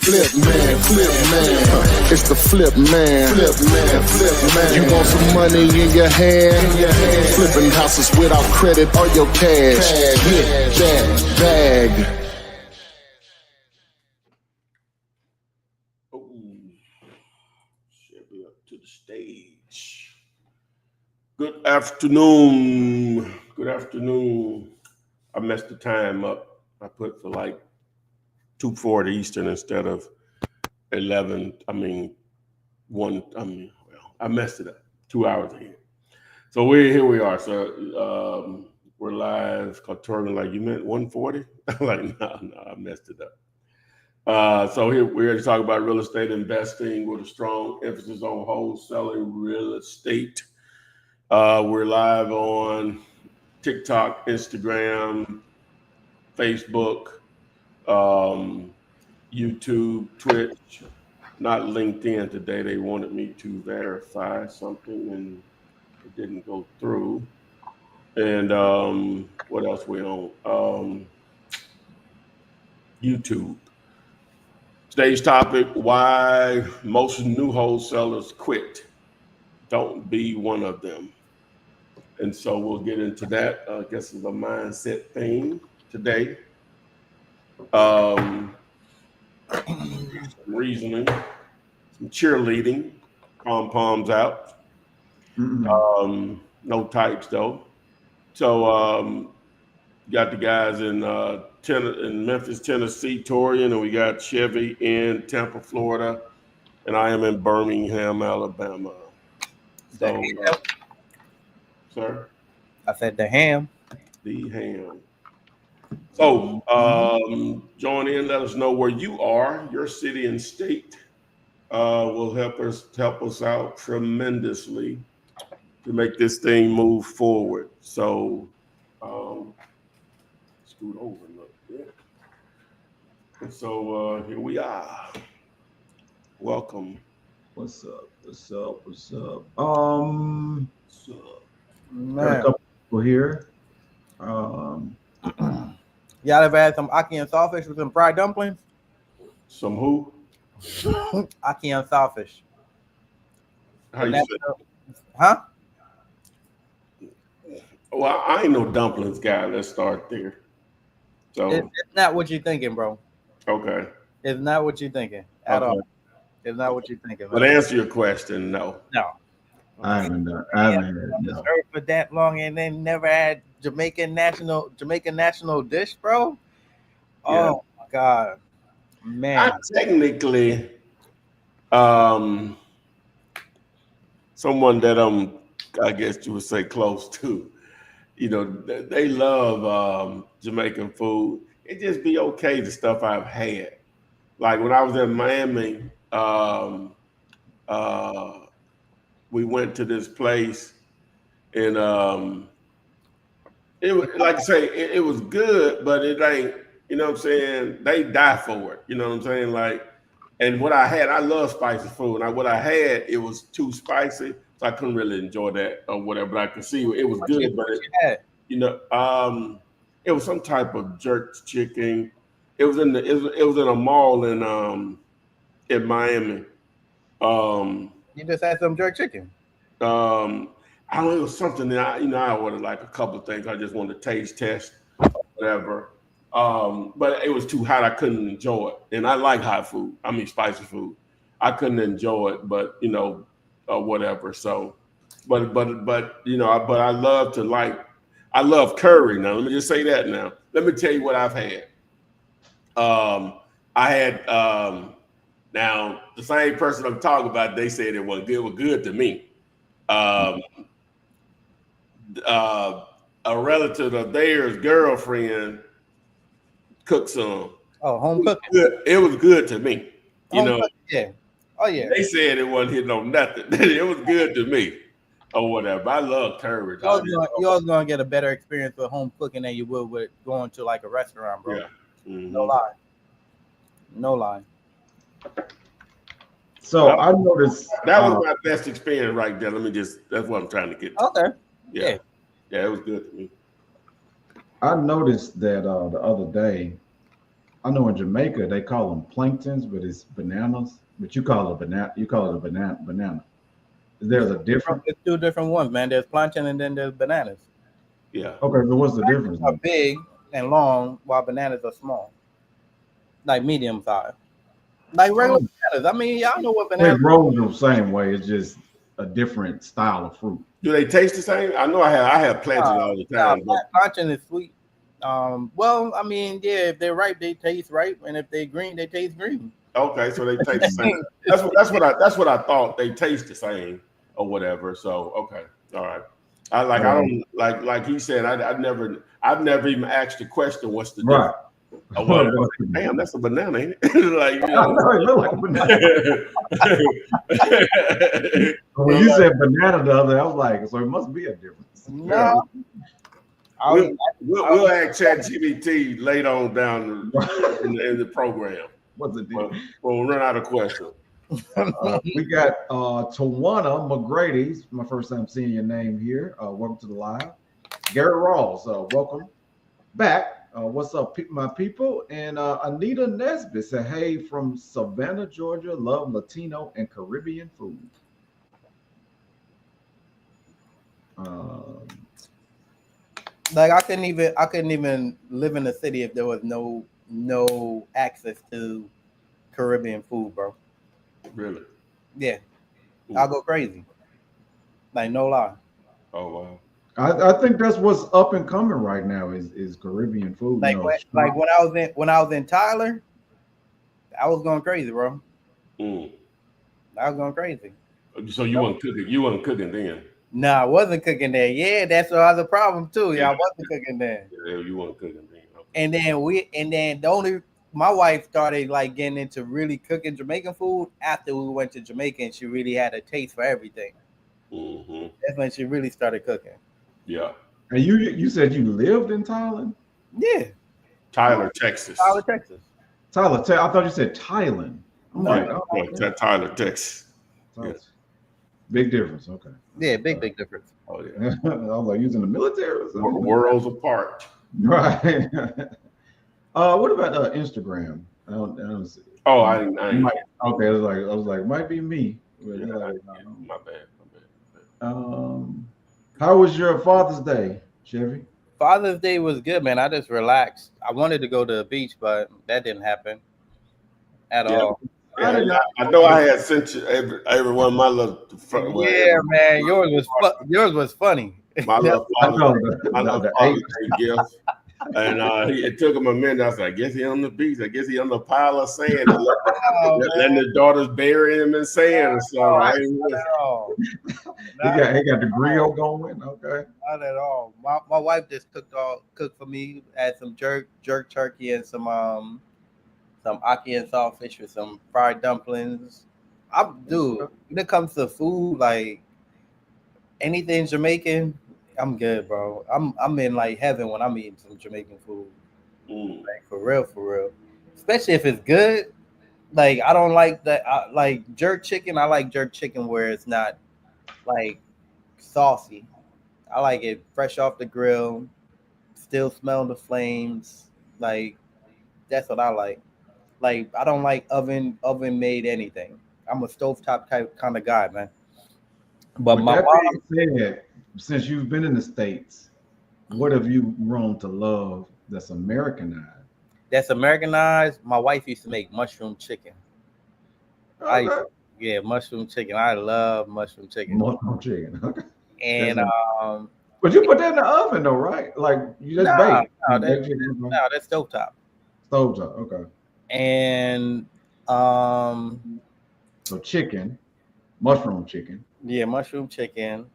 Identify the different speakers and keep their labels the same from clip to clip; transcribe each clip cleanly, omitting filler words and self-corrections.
Speaker 1: Flip man, it's the flip man. You want some money in your hand? Flipping houses without credit or your cash. Get that bag.
Speaker 2: Should be up to the stage. Good afternoon. Good afternoon. I messed the time up. I put for like 2:40 Eastern instead of 11. I messed it up. 2 hours ahead. So here we are. So we're live. Torben, like, you meant 1:40? Like, no, I messed it up. So here we're going to talk about real estate investing with a strong emphasis on wholesaling real estate. We're live on TikTok, Instagram, Facebook, YouTube, Twitch, not LinkedIn today. They wanted me to verify something and it didn't go through. And what else we on? YouTube. Today's topic: why most new wholesalers quit. Don't be one of them. And so we'll get into that. I guess it's a mindset thing today. Some reasoning, some cheerleading, pom-poms out. No types though. So got the guys in Memphis, Tennessee, Torian, and we got Chevy in Tampa, Florida, and I am in Birmingham, Alabama. So, sir?
Speaker 3: I said the ham.
Speaker 2: The ham. So join in, let us know where you are, your city and state. Will help us out tremendously to make this thing move forward. So scoot over a little bit. And so here we are. Welcome.
Speaker 4: What's up? What's up?
Speaker 2: What's up?
Speaker 4: Got a couple people here.
Speaker 3: Y'all ever had some ackee and sawfish with some fried dumplings?
Speaker 2: Some who?
Speaker 3: Ackee and sawfish.
Speaker 2: How you say?
Speaker 3: Huh?
Speaker 2: Well, I ain't no dumplings guy. Let's start there. So
Speaker 3: it's not what you're thinking, bro.
Speaker 2: Okay.
Speaker 3: It's not what you're thinking at all. It's not what you're thinking.
Speaker 2: But answer your question, no.
Speaker 3: No.
Speaker 4: I haven't had it. No.
Speaker 3: For that long and then never had Jamaican national dish, bro.
Speaker 2: Yeah.
Speaker 3: Oh my God, man.
Speaker 2: I technically, someone that I guess you would say close to, you know, they love Jamaican food. It just be okay, the stuff I've had. Like when I was in Miami, we went to this place and it was, like I say, it was good, but it ain't, you know what I'm saying? They die for it, you know what I'm saying? Like, and what I had, I love spicy food. And what I had, it was too spicy, so I couldn't really enjoy that or whatever. But I could see it was good, but it was some type of jerk chicken. It was in a mall in Miami.
Speaker 3: You just had some jerk chicken.
Speaker 2: I don't know, it was something that I ordered like a couple of things. I just wanted to taste test, whatever. But it was too hot. I couldn't enjoy it. And I like hot food. I mean, spicy food. I couldn't enjoy it, but whatever. So, but I love curry. Now, let me just say that now. Let me tell you what I've had. I had, now the same person I'm talking about, they said it was good to me. A relative of theirs, girlfriend, cooked some.
Speaker 3: Oh, home cooking.
Speaker 2: It was good to me.
Speaker 3: Yeah. Oh yeah.
Speaker 2: They said it wasn't hitting on nothing. It was good to me, or whatever. I love curry.
Speaker 3: You're always gonna get a better experience with home cooking than you would with going to like a restaurant, bro.
Speaker 2: Yeah. Mm-hmm.
Speaker 3: No lie.
Speaker 4: So I noticed
Speaker 2: that was my best experience right there. That's what I'm trying to get to.
Speaker 3: Okay.
Speaker 2: Yeah, it was good to me.
Speaker 4: I noticed that the other day I know in Jamaica they call them planktons, but it's bananas. But you call it a banana. You call it a banana. There's a difference.
Speaker 3: It's two different ones, man. There's plantain and then there's bananas.
Speaker 2: Yeah.
Speaker 4: Okay, so what's the difference?
Speaker 3: Are big and long, while bananas are small, like medium size, like regular bananas. I mean, y'all know what
Speaker 4: They
Speaker 3: bananas.
Speaker 4: grow the same way. It's just a different style of fruit.
Speaker 2: Do they taste the same? I know I have planted all the time. But
Speaker 3: Plantain is sweet. Well, I mean, yeah, if they're ripe, they taste ripe, and if they're green, they taste green.
Speaker 2: okay, so they taste the same. That's what I thought. They taste the same or whatever. So okay, all right. I don't like he said. I've never even asked the question. What's the difference? Or whatever. Damn, that's a banana, ain't it? Like, you know.
Speaker 4: It look like a banana. When you said banana the other, I was like, so it must be a difference.
Speaker 3: No.
Speaker 2: We'll ask ChatGPT later on down in the program.
Speaker 4: What's the difference?
Speaker 2: We'll run out of questions.
Speaker 4: We got Tawana McGrady. It's my first time seeing your name here. Welcome to the live. Garrett Rawls, welcome back. What's up, my people? And Anita Nesbitt said, hey, from Savannah, Georgia, love Latino and Caribbean food.
Speaker 3: Like I couldn't even live in the city if there was no access to Caribbean food, bro.
Speaker 2: Really?
Speaker 3: Yeah. I'll go crazy. Like no lie.
Speaker 2: Oh wow.
Speaker 4: I think that's what's up and coming right now is Caribbean food.
Speaker 3: Like when I was in Tyler, I was going crazy, bro. I was going crazy.
Speaker 2: So you weren't cooking. You weren't cooking then.
Speaker 3: No, I wasn't cooking there. Yeah, that's the other problem too. Yeah, I wasn't cooking there.
Speaker 2: Yeah, you weren't cooking then. Okay.
Speaker 3: And then my wife started like getting into really cooking Jamaican food after we went to Jamaica, and she really had a taste for everything.
Speaker 2: Mm-hmm.
Speaker 3: That's when she really started cooking.
Speaker 2: Yeah.
Speaker 4: And you said you lived in Thailand?
Speaker 3: Yeah.
Speaker 2: Tyler, Texas.
Speaker 3: Tyler, Texas.
Speaker 4: I thought you said Thailand.
Speaker 2: Tyler, Texas.
Speaker 4: Yeah. Big difference. Okay.
Speaker 3: Yeah, big difference.
Speaker 2: Oh yeah.
Speaker 4: I was like using the military or something.
Speaker 2: Worlds apart.
Speaker 4: Right. What about Instagram? I don't see.
Speaker 2: Oh, I didn't.
Speaker 4: Okay, I was like, might be me.
Speaker 2: Yeah, my bad.
Speaker 4: How was your Father's Day, Chevy?
Speaker 3: Father's Day was good, man. I just relaxed. I wanted to go to the beach, but that didn't happen at all.
Speaker 2: Yeah, I know I had sent you every one of my little.
Speaker 3: Man, yours was funny.
Speaker 2: My little Father's Day gift. And it took him a minute. I was like, I guess he on the beach. I guess he on the pile of sand. Letting the daughters bury him in sand or something.
Speaker 4: He got the grill going. Okay.
Speaker 3: Not at all. My wife just cooked for me. Had some jerk turkey and some ackee and saltfish with some fried dumplings. When it comes to food, like anything Jamaican, I'm good, bro. I'm in like heaven when I'm eating some Jamaican food. Like for real. Especially if it's good. Like I don't like that. Like jerk chicken. I like jerk chicken where it's not like saucy. I like it fresh off the grill, still smell the flames. Like that's what I like. Like I don't like oven made anything. I'm a stovetop type kind of guy, man. But my mom
Speaker 4: said, since you've been in the States, what have you grown to love that's Americanized?
Speaker 3: That's Americanized. My wife used to make mushroom chicken.
Speaker 4: Okay.
Speaker 3: Mushroom chicken. I love mushroom chicken.
Speaker 4: Mushroom chicken. Okay.
Speaker 3: And
Speaker 4: but you put that in the oven though, right? Like you just bake.
Speaker 3: No, that's stovetop.
Speaker 4: Stovetop. Okay.
Speaker 3: And
Speaker 4: so chicken, mushroom chicken.
Speaker 3: Yeah, mushroom chicken.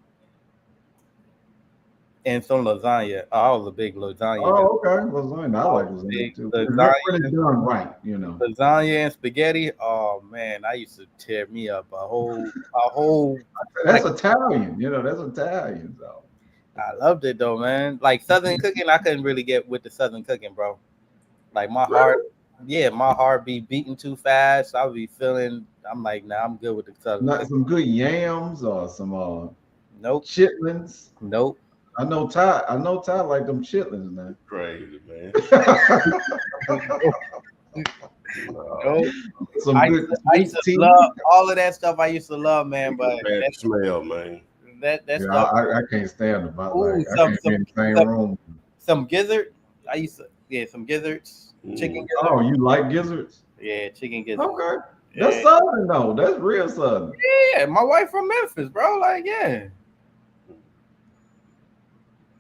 Speaker 3: And some lasagna. I was a big lasagna.
Speaker 4: Oh, okay. Lasagna. I like lasagna too.
Speaker 3: Lasagna,
Speaker 4: when it's done right, you know.
Speaker 3: Lasagna and spaghetti. Oh man, I used to tear me up a whole.
Speaker 4: That's like, Italian. You know, that's Italian. So
Speaker 3: I loved it though, man. Like Southern cooking, I couldn't really get with the Southern cooking, bro. Like my heart be beating too fast. I'll be feeling. I'm like, nah, I'm good with the Southern.
Speaker 4: Not some good yams or some
Speaker 3: nope
Speaker 4: chitlins.
Speaker 3: Nope.
Speaker 4: I know Ty like them chitlins, man.
Speaker 2: Crazy, man.
Speaker 4: some good
Speaker 3: I used to
Speaker 4: tea.
Speaker 3: love all of that stuff. I used to love, man. But
Speaker 2: Bad smell, man.
Speaker 3: that
Speaker 4: Yeah,
Speaker 3: stuff.
Speaker 4: I can't stand it. But
Speaker 3: Ooh,
Speaker 4: like, I can't be in the same room.
Speaker 3: some gizzard. I used to some gizzards, chicken gizzards.
Speaker 4: Oh, you like gizzards?
Speaker 3: Yeah, chicken gizzards.
Speaker 4: Okay, that's
Speaker 3: Yeah.
Speaker 4: southern though. That's real southern.
Speaker 3: Yeah, my wife from Memphis, bro. Like, yeah.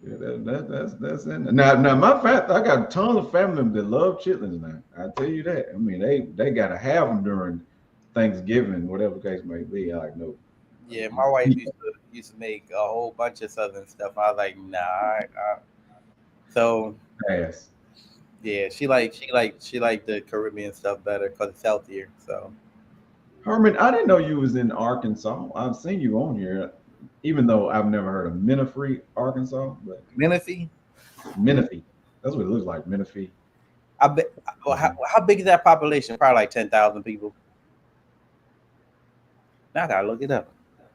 Speaker 4: Yeah, that's in there. Now my fact, I got tons of family members that love chitlins now. I tell you that. I mean, they gotta have them during Thanksgiving, whatever the case may be. I like no.
Speaker 3: Yeah, my wife used to make a whole bunch of southern stuff. I was like, nah. So
Speaker 4: Pass.
Speaker 3: yeah, she liked the Caribbean stuff better because it's healthier. So
Speaker 4: Herman, I didn't know you was in Arkansas. I've seen you on here, even though I've never heard of Menifee, Arkansas. But
Speaker 3: Menifee,
Speaker 4: that's what it looks like. Menifee.
Speaker 3: I bet. Well, how big is that population? Probably like 10,000 people. Now I gotta look it up.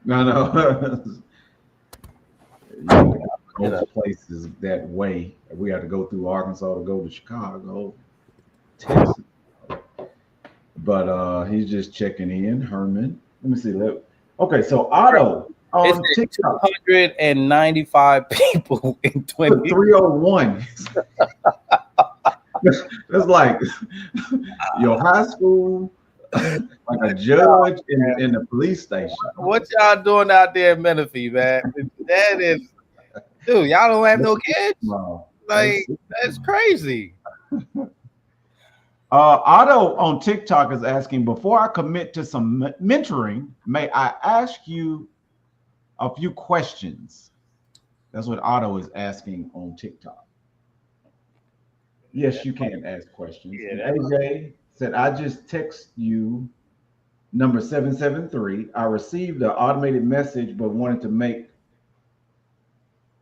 Speaker 4: No. Most places that way. We had to go through Arkansas to go to Chicago, Texas. But he's just checking in, Herman. Let me see. Okay, so Otto on TikTok.
Speaker 3: 295 people in
Speaker 4: 301. That's like your high school, like a judge in the police station.
Speaker 3: What y'all doing out there in Menifee, man? That is, dude, y'all don't have no kids?
Speaker 4: No.
Speaker 3: Like, that's crazy.
Speaker 4: Otto on TikTok is asking, before I commit to some mentoring, may I ask you a few questions? That's what Otto is asking on TikTok. Yes, you can ask questions.
Speaker 3: Yeah,
Speaker 4: AJ said, I just text you number 773. I received an automated message, but wanted to make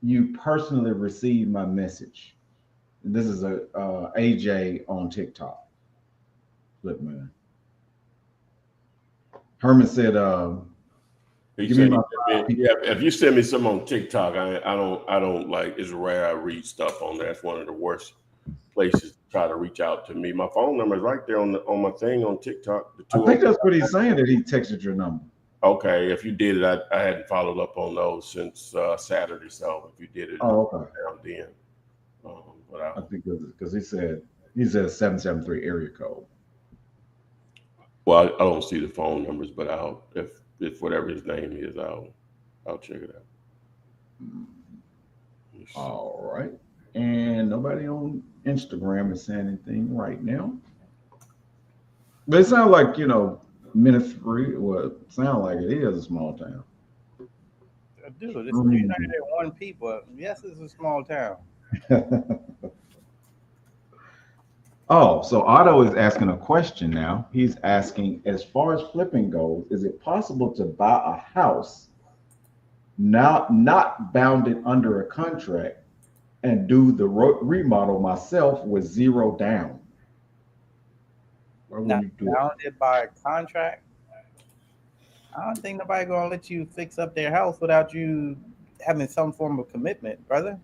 Speaker 4: you personally receive my message. And this is a AJ on TikTok. Flip man. Herman said,
Speaker 2: Give me my if you send me some on TikTok, I don't like. It's rare I read stuff on there. It's one of the worst places to try to reach out to me. My phone number is right there on my thing on TikTok.
Speaker 4: I think that's what he's saying, that he texted your number.
Speaker 2: Okay, if you did it, I hadn't followed up on those since Saturday. So if you did it,
Speaker 4: okay.
Speaker 2: Down then. But
Speaker 4: I think because he said 773 area code.
Speaker 2: Well, I don't see the phone numbers, but if whatever his name is, I'll check it out.
Speaker 4: All right. And nobody on Instagram is saying anything right now. But it sounds like, Menifee, well, it sounds like it is a small town.
Speaker 3: Dude, it's 301 people. Yes, it's a small town.
Speaker 4: Oh, so Otto is asking a question now. He's asking, as far as flipping goes, is it possible to buy a house now not bounded under a contract and do the remodel myself with zero down?
Speaker 3: Not bounded by a contract? I don't think nobody gonna let you fix up their house without you having some form of commitment, brother.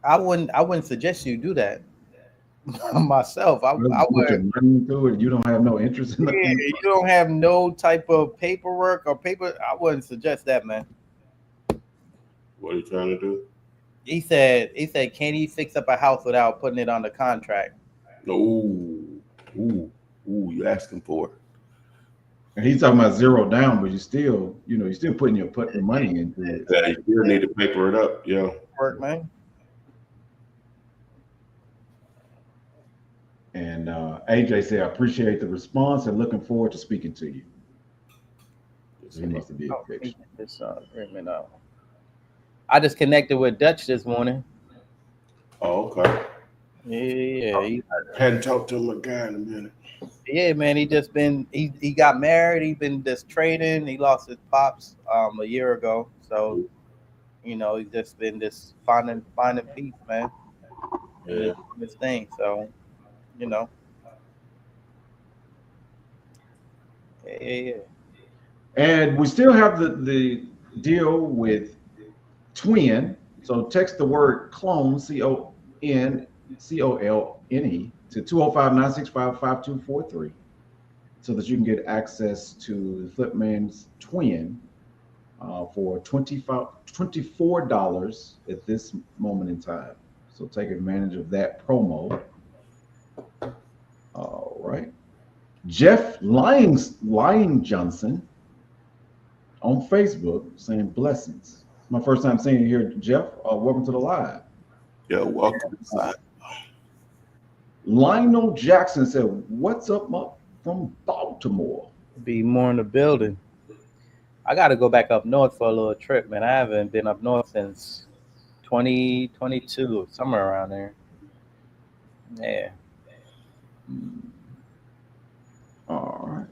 Speaker 3: I wouldn't suggest you do that. Myself, I would.
Speaker 4: You don't have no interest in
Speaker 3: Yeah, you don't have no type of paperwork or paper. I wouldn't suggest that, man.
Speaker 2: What are you trying to do?
Speaker 3: He said, can he fix up a house without putting it on the contract?
Speaker 2: Ooh, you asking for it.
Speaker 4: And he's talking about zero down, but you still putting your money into it.
Speaker 2: Yeah, you still need to paper it up. Yeah.
Speaker 3: Work, man.
Speaker 4: And AJ said, I appreciate the response and looking forward to speaking to you. He must be a picture.
Speaker 3: I just connected with Dutch this morning.
Speaker 2: Oh, okay.
Speaker 3: Yeah.
Speaker 2: Hadn't talked to my guy in a minute.
Speaker 3: Yeah, man. He got married. He been just trading. He lost his pops a year ago. So, he's just been just finding peace, man.
Speaker 2: Yeah.
Speaker 3: This thing. So, Yeah.
Speaker 4: And we still have the deal with Twin. So text the word clone, CONCOLNE to 205-965-5243 so that you can get access to the Flipman's twin for $24 at this moment in time. So take advantage of that promo. All right. Jeff Lying Johnson on Facebook saying blessings. My first time seeing you here, Jeff. Welcome to the live.
Speaker 2: Yeah, welcome.
Speaker 4: Lionel Jackson said, "What's up from Baltimore?"
Speaker 3: Be more in the building. I got to go back up north for a little trip, man. I haven't been up north since 2022, somewhere around there. Yeah.
Speaker 4: All right.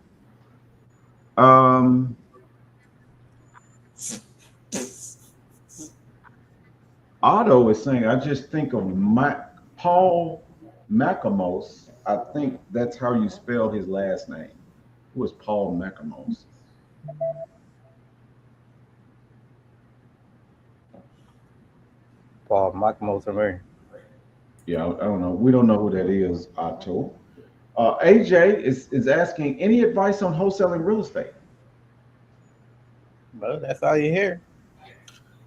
Speaker 4: Otto is saying, I just think of Paul Macamos. I think that's how you spell his last name. Who is Paul Macamos?
Speaker 3: Paul Macamos.
Speaker 4: Yeah, I don't know. We don't know who that is, Otto. AJ is asking, any advice on wholesaling real estate?
Speaker 3: Well, that's all you hear.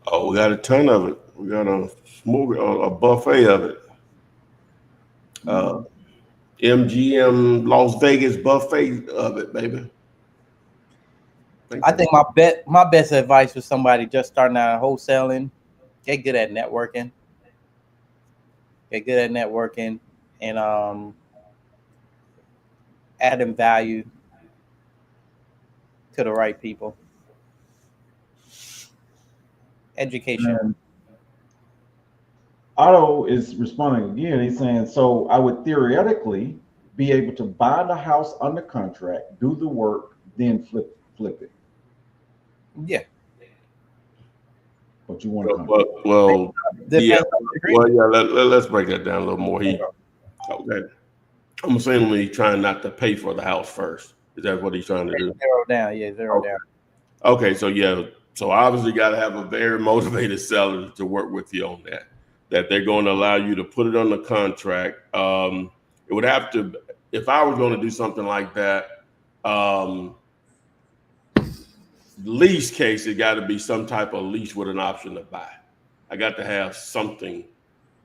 Speaker 2: Oh, we got a ton of it. We got a buffet of it. MGM Las Vegas buffet of it, baby.
Speaker 3: I think my best advice for somebody just starting out wholesaling: get good at networking. Get good at networking and adding value to the right people. Education.
Speaker 4: Otto is responding again. He's saying, so I would theoretically be able to buy the house under contract, do the work, then flip it.
Speaker 2: Yeah.
Speaker 4: But you want to
Speaker 2: let's break that down a little more. Okay. I'm assuming he's trying not to pay for the house first. Is that what he's trying to do?
Speaker 3: Zero down. Yeah, zero down.
Speaker 2: Okay, so yeah. So obviously you got to have a very motivated seller to work with you on that they're going to allow you to put it on the contract. It would have to, if I was going to do something like that, lease case, it got to be some type of lease with an option to buy. I got to have something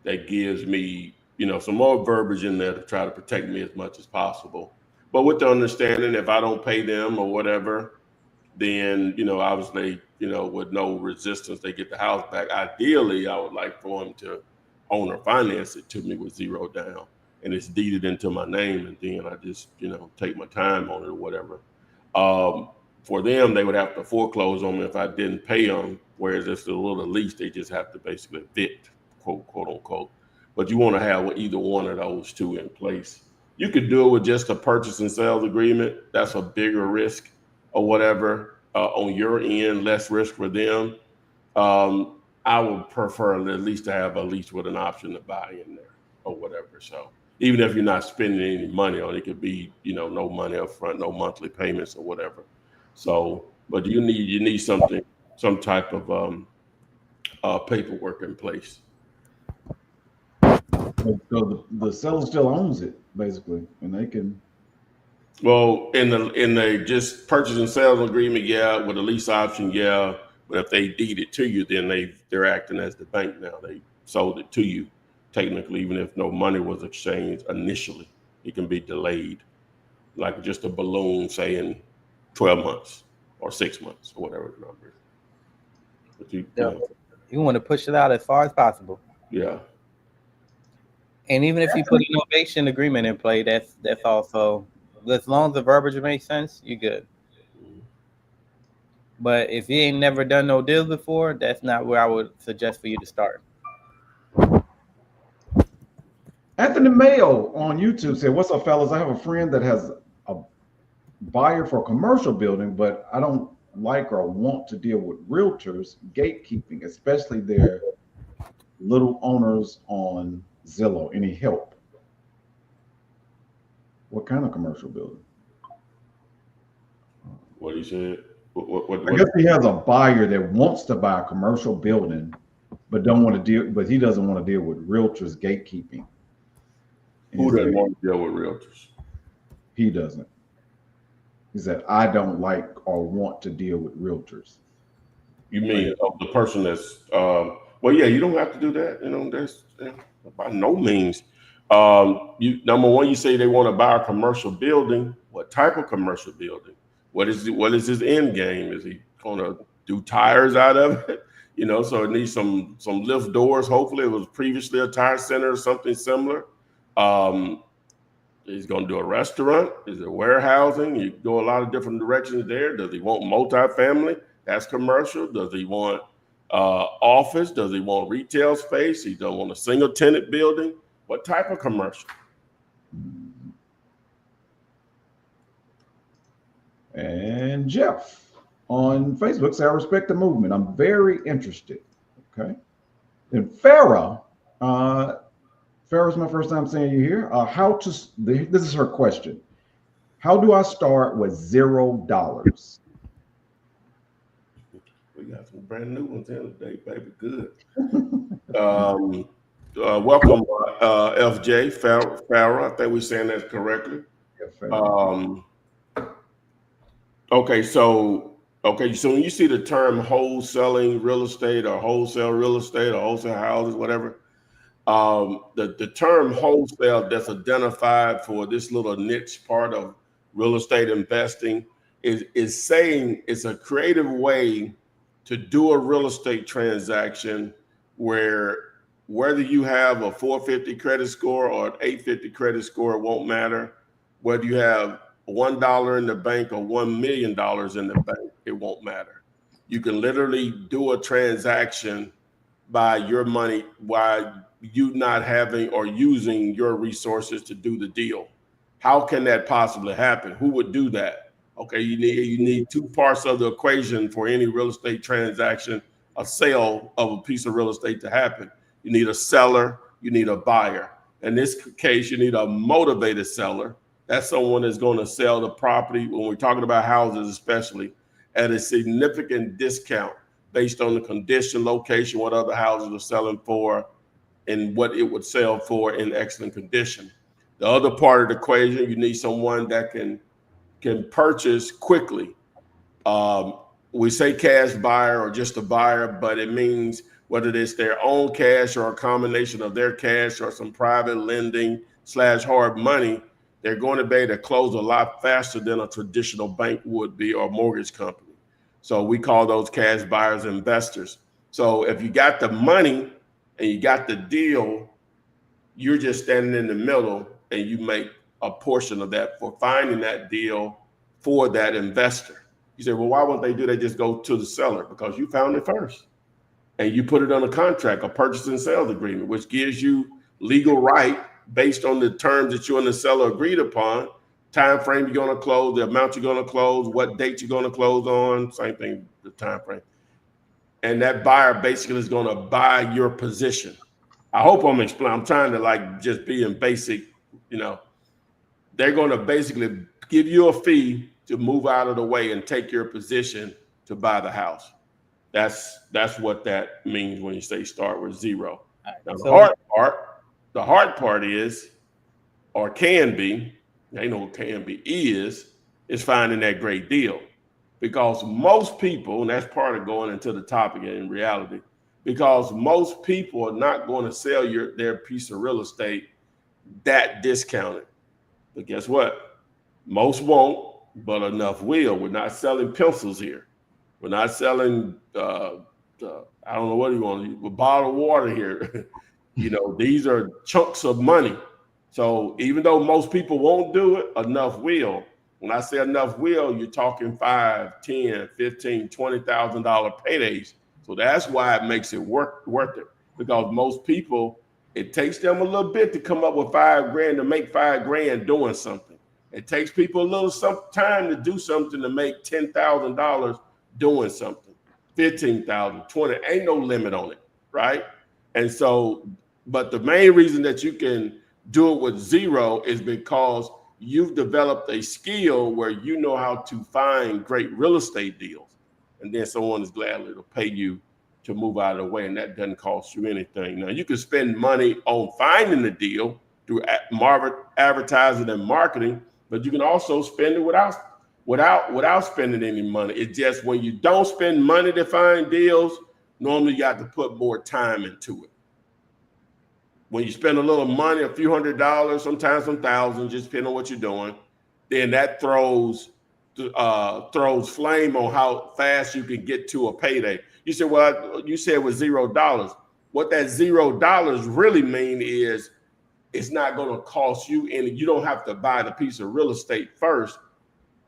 Speaker 2: that gives me, some more verbiage in there to try to protect me as much as possible. But with the understanding, if I don't pay them or whatever, then, obviously, with no resistance, they get the house back. Ideally, I would like for them to own or finance it to me with zero down, and it's deeded into my name, and then I just, take my time on it or whatever. For them, they would have to foreclose on me if I didn't pay them, whereas if it's a little lease, they just have to basically evict, quote unquote. But you want to have either one of those two in place. You could do it with just a purchase and sales agreement. That's a bigger risk or whatever on your end, less risk for them. I would prefer at least to have a lease with an option to buy in there or whatever. So even if you're not spending any money on it, it could be, no money up front, no monthly payments or whatever. So, but you need something, some type of paperwork in place.
Speaker 4: So the seller still owns it basically, and they can.
Speaker 2: Well, in the just purchase and sales agreement, yeah, with a lease option, yeah. But if they deed it to you, then they're acting as the bank now. They sold it to you, technically, even if no money was exchanged initially. It can be delayed, like just a balloon saying 12 months or 6 months or whatever the number is. But
Speaker 3: you want to push it out as far as possible.
Speaker 2: Yeah.
Speaker 3: And even if you put an innovation agreement in play, that's also, as long as the verbiage makes sense, you're good. But if you ain't never done no deals before, that's not where I would suggest for you to start.
Speaker 4: Anthony Mayo on YouTube said, "What's up, fellas? I have a friend that has a buyer for a commercial building, but I don't like or want to deal with realtors gatekeeping, especially their little owners on Zillow. Any help?" What kind of commercial building?
Speaker 2: What he said?
Speaker 4: I guess he has a buyer that wants to buy a commercial building, but he doesn't want to deal with realtors gatekeeping.
Speaker 2: Who doesn't want to deal with realtors?
Speaker 4: He doesn't. He said, I don't like or want to deal with realtors.
Speaker 2: You mean the person that's well, yeah, you don't have to do that. There's by no means. You number one, you say they want to buy a commercial building. What type of commercial building? What is his end game? Is he gonna do tires out of it? So it needs some lift doors. Hopefully it was previously a tire center or something similar. He's going to do a restaurant. Is it warehousing? You go a lot of different directions there. Does he want multifamily? That's commercial. Does he want office? Does he want retail space? He don't want a single tenant building. What type of commercial?
Speaker 4: And Jeff on Facebook said, I respect the movement. I'm very interested. Okay. And Farrah, Farrah's my first time seeing you here. This is her question. How do I start with $0?
Speaker 2: We got some brand new ones in today, baby. Good. Welcome, FJ Farrah. I think we're saying that correctly. Okay, so when you see the term wholesaling real estate or wholesale real estate or wholesale houses, whatever, the term wholesale that's identified for this little niche part of real estate investing is saying it's a creative way to do a real estate transaction where whether you have a 450 credit score or an 850 credit score, it won't matter. Whether you have $1 in the bank or $1 million in the bank, it won't matter. You can literally do a transaction by your money while you not having or using your resources to do the deal. How can that possibly happen? Who would do that? Okay, you need two parts of the equation for any real estate transaction, a sale of a piece of real estate to happen. You need a seller, you need a buyer. In this case, you need a motivated seller. That's someone that's going to sell the property, when we're talking about houses especially, at a significant discount based on the condition, location, what other houses are selling for, and what it would sell for in excellent condition. The other part of the equation, you need someone that can purchase quickly. We say cash buyer or just a buyer, but it means whether it's their own cash or a combination of their cash or some private lending / hard money, they're going to be able to close a lot faster than a traditional bank would be or mortgage company. So we call those cash buyers investors. So if you got the money and you got the deal, you're just standing in the middle and you make a portion of that for finding that deal for that investor. You say, well, why won't they do that? Just go to the seller, because you found it first. And you put it on a contract, a purchase and sales agreement, which gives you legal right based on the terms that you and the seller agreed upon, time frame you're going to close, the amount you're going to close, what date you're going to close on, same thing, the time frame. And that buyer basically is going to buy your position. I hope I'm explaining. I'm trying to just be in basic, they're going to basically give you a fee to move out of the way and take your position to buy the house. That's what that means when you say start with $0. Now, the hard part is, or can be, they know what can be, is finding that great deal. Because most people, and that's part of going into the topic in reality, because most people are not going to sell their piece of real estate that discounted. But guess what? Most won't, but enough will. We're not selling pencils here. We're not selling, I don't know what you want, a bottle of water here. These are chunks of money. So even though most people won't do it, enough will. When I say enough will, you're talking $5,000, $10,000, $15,000, $20,000 paydays. So that's why it makes it worth it. Because most people, it takes them a little bit to come up with $5,000 to make $5,000 doing something. It takes people a little time to do something to make $10,000 doing something. 15,000, 20, ain't no limit on it, right? And so, but the main reason that you can do it with $0 is because you've developed a skill where you know how to find great real estate deals. And then someone is gladly to pay you to move out of the way, and that doesn't cost you anything. Now, you can spend money on finding the deal, through advertising and marketing, but you can also spend it without spending any money. It's just when you don't spend money to find deals, normally you have to put more time into it. When you spend a little money, a few $100s, sometimes some thousands, just depending on what you're doing, then that throws flame on how fast you can get to a payday. You said, well, you said it was $0. What that $0 really mean is it's not going to cost you any. You don't have to buy the piece of real estate first,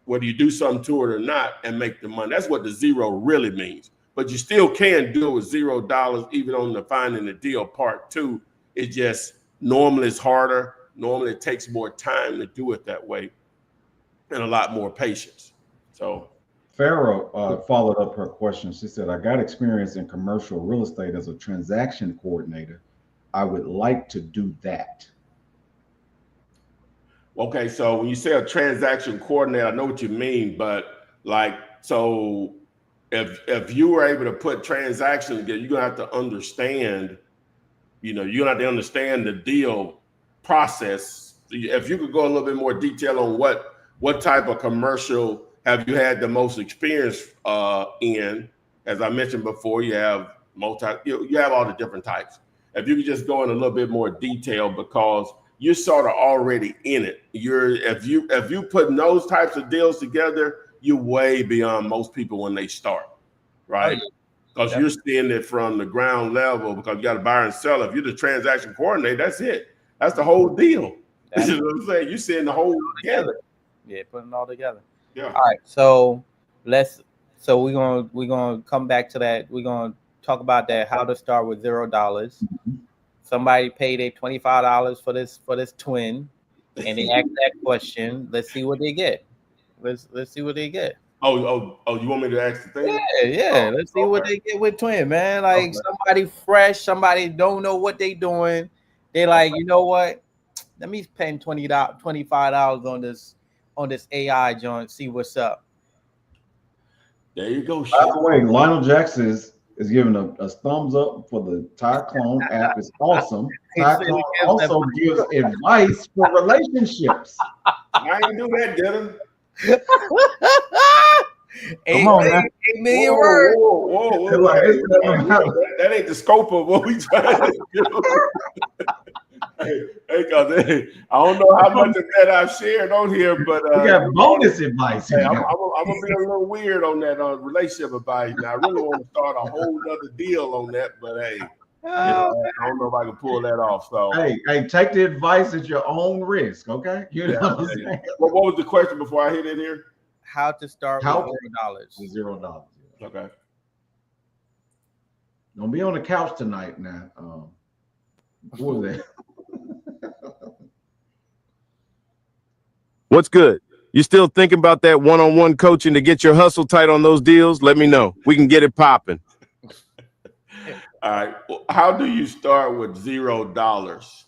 Speaker 2: whether you do something to it or not, and make the money. That's what the zero really means. But you still can do it with $0, even on the finding the deal part two. It just normally it's harder. Normally it takes more time to do it that way and a lot more patience. So
Speaker 4: Farrah followed up her question. She said, I got experience in commercial real estate as a transaction coordinator. I would like to do that.
Speaker 2: Okay, so when you say a transaction coordinator, I know what you mean, but like, so if you were able to put transactions together, you're gonna have to understand, you're gonna have to understand the deal process. If you could go a little bit more detail on what type of commercial have you had the most experience in? As I mentioned before, you have you have all the different types. If you could just go in a little bit more detail, because you're sort of already in it. If you putting those types of deals together, you're way beyond most people when they start, right? Because you're seeing it from the ground level, because you got to buy and sell. If you're the transaction coordinator, that's it. That's the whole deal. You know what I'm saying? You're seeing the whole together.
Speaker 3: Yeah, putting it all together.
Speaker 2: Yeah.
Speaker 3: All right. So we're gonna come back to that. We're gonna talk about that, how to start with $0. Somebody paid $25 for this twin, and they asked that question. Let's see what they get. Let's see what they get.
Speaker 2: Oh, you want me to ask the thing?
Speaker 3: Yeah. Let's see what they get with twin, man. Like somebody fresh, somebody don't know what they doing. They like, you know what? Let me spend $25 on this AI joint. See what's up.
Speaker 2: There you go.
Speaker 4: By the way, Lionel Jackson is giving a thumbs up for the Tire Clone app. It's awesome. Tire Clone also gives advice for relationships.
Speaker 2: I ain't do that, Dylan.
Speaker 4: Come on, man.
Speaker 3: 8 million words.
Speaker 2: Whoa. That ain't the scope of what we trying to do. Hey, I don't know how much of that I've shared on here, but
Speaker 4: we got bonus advice.
Speaker 2: Hey, I'm gonna be a little weird on that relationship advice. Now, I really want to start a whole other deal on that, but hey, I don't know if I can pull that off. So
Speaker 4: hey, take the advice at your own risk, okay? You know what I'm saying?
Speaker 2: What was the question before I hit it here?
Speaker 3: How to start with $0.
Speaker 4: $0.
Speaker 2: Okay.
Speaker 4: Don't be on the couch tonight now. What was that?
Speaker 5: What's good? You still thinking about that one-on-one coaching to get your hustle tight on those deals? Let me know. We can get it popping.
Speaker 2: All right. Well, how do you start with $0?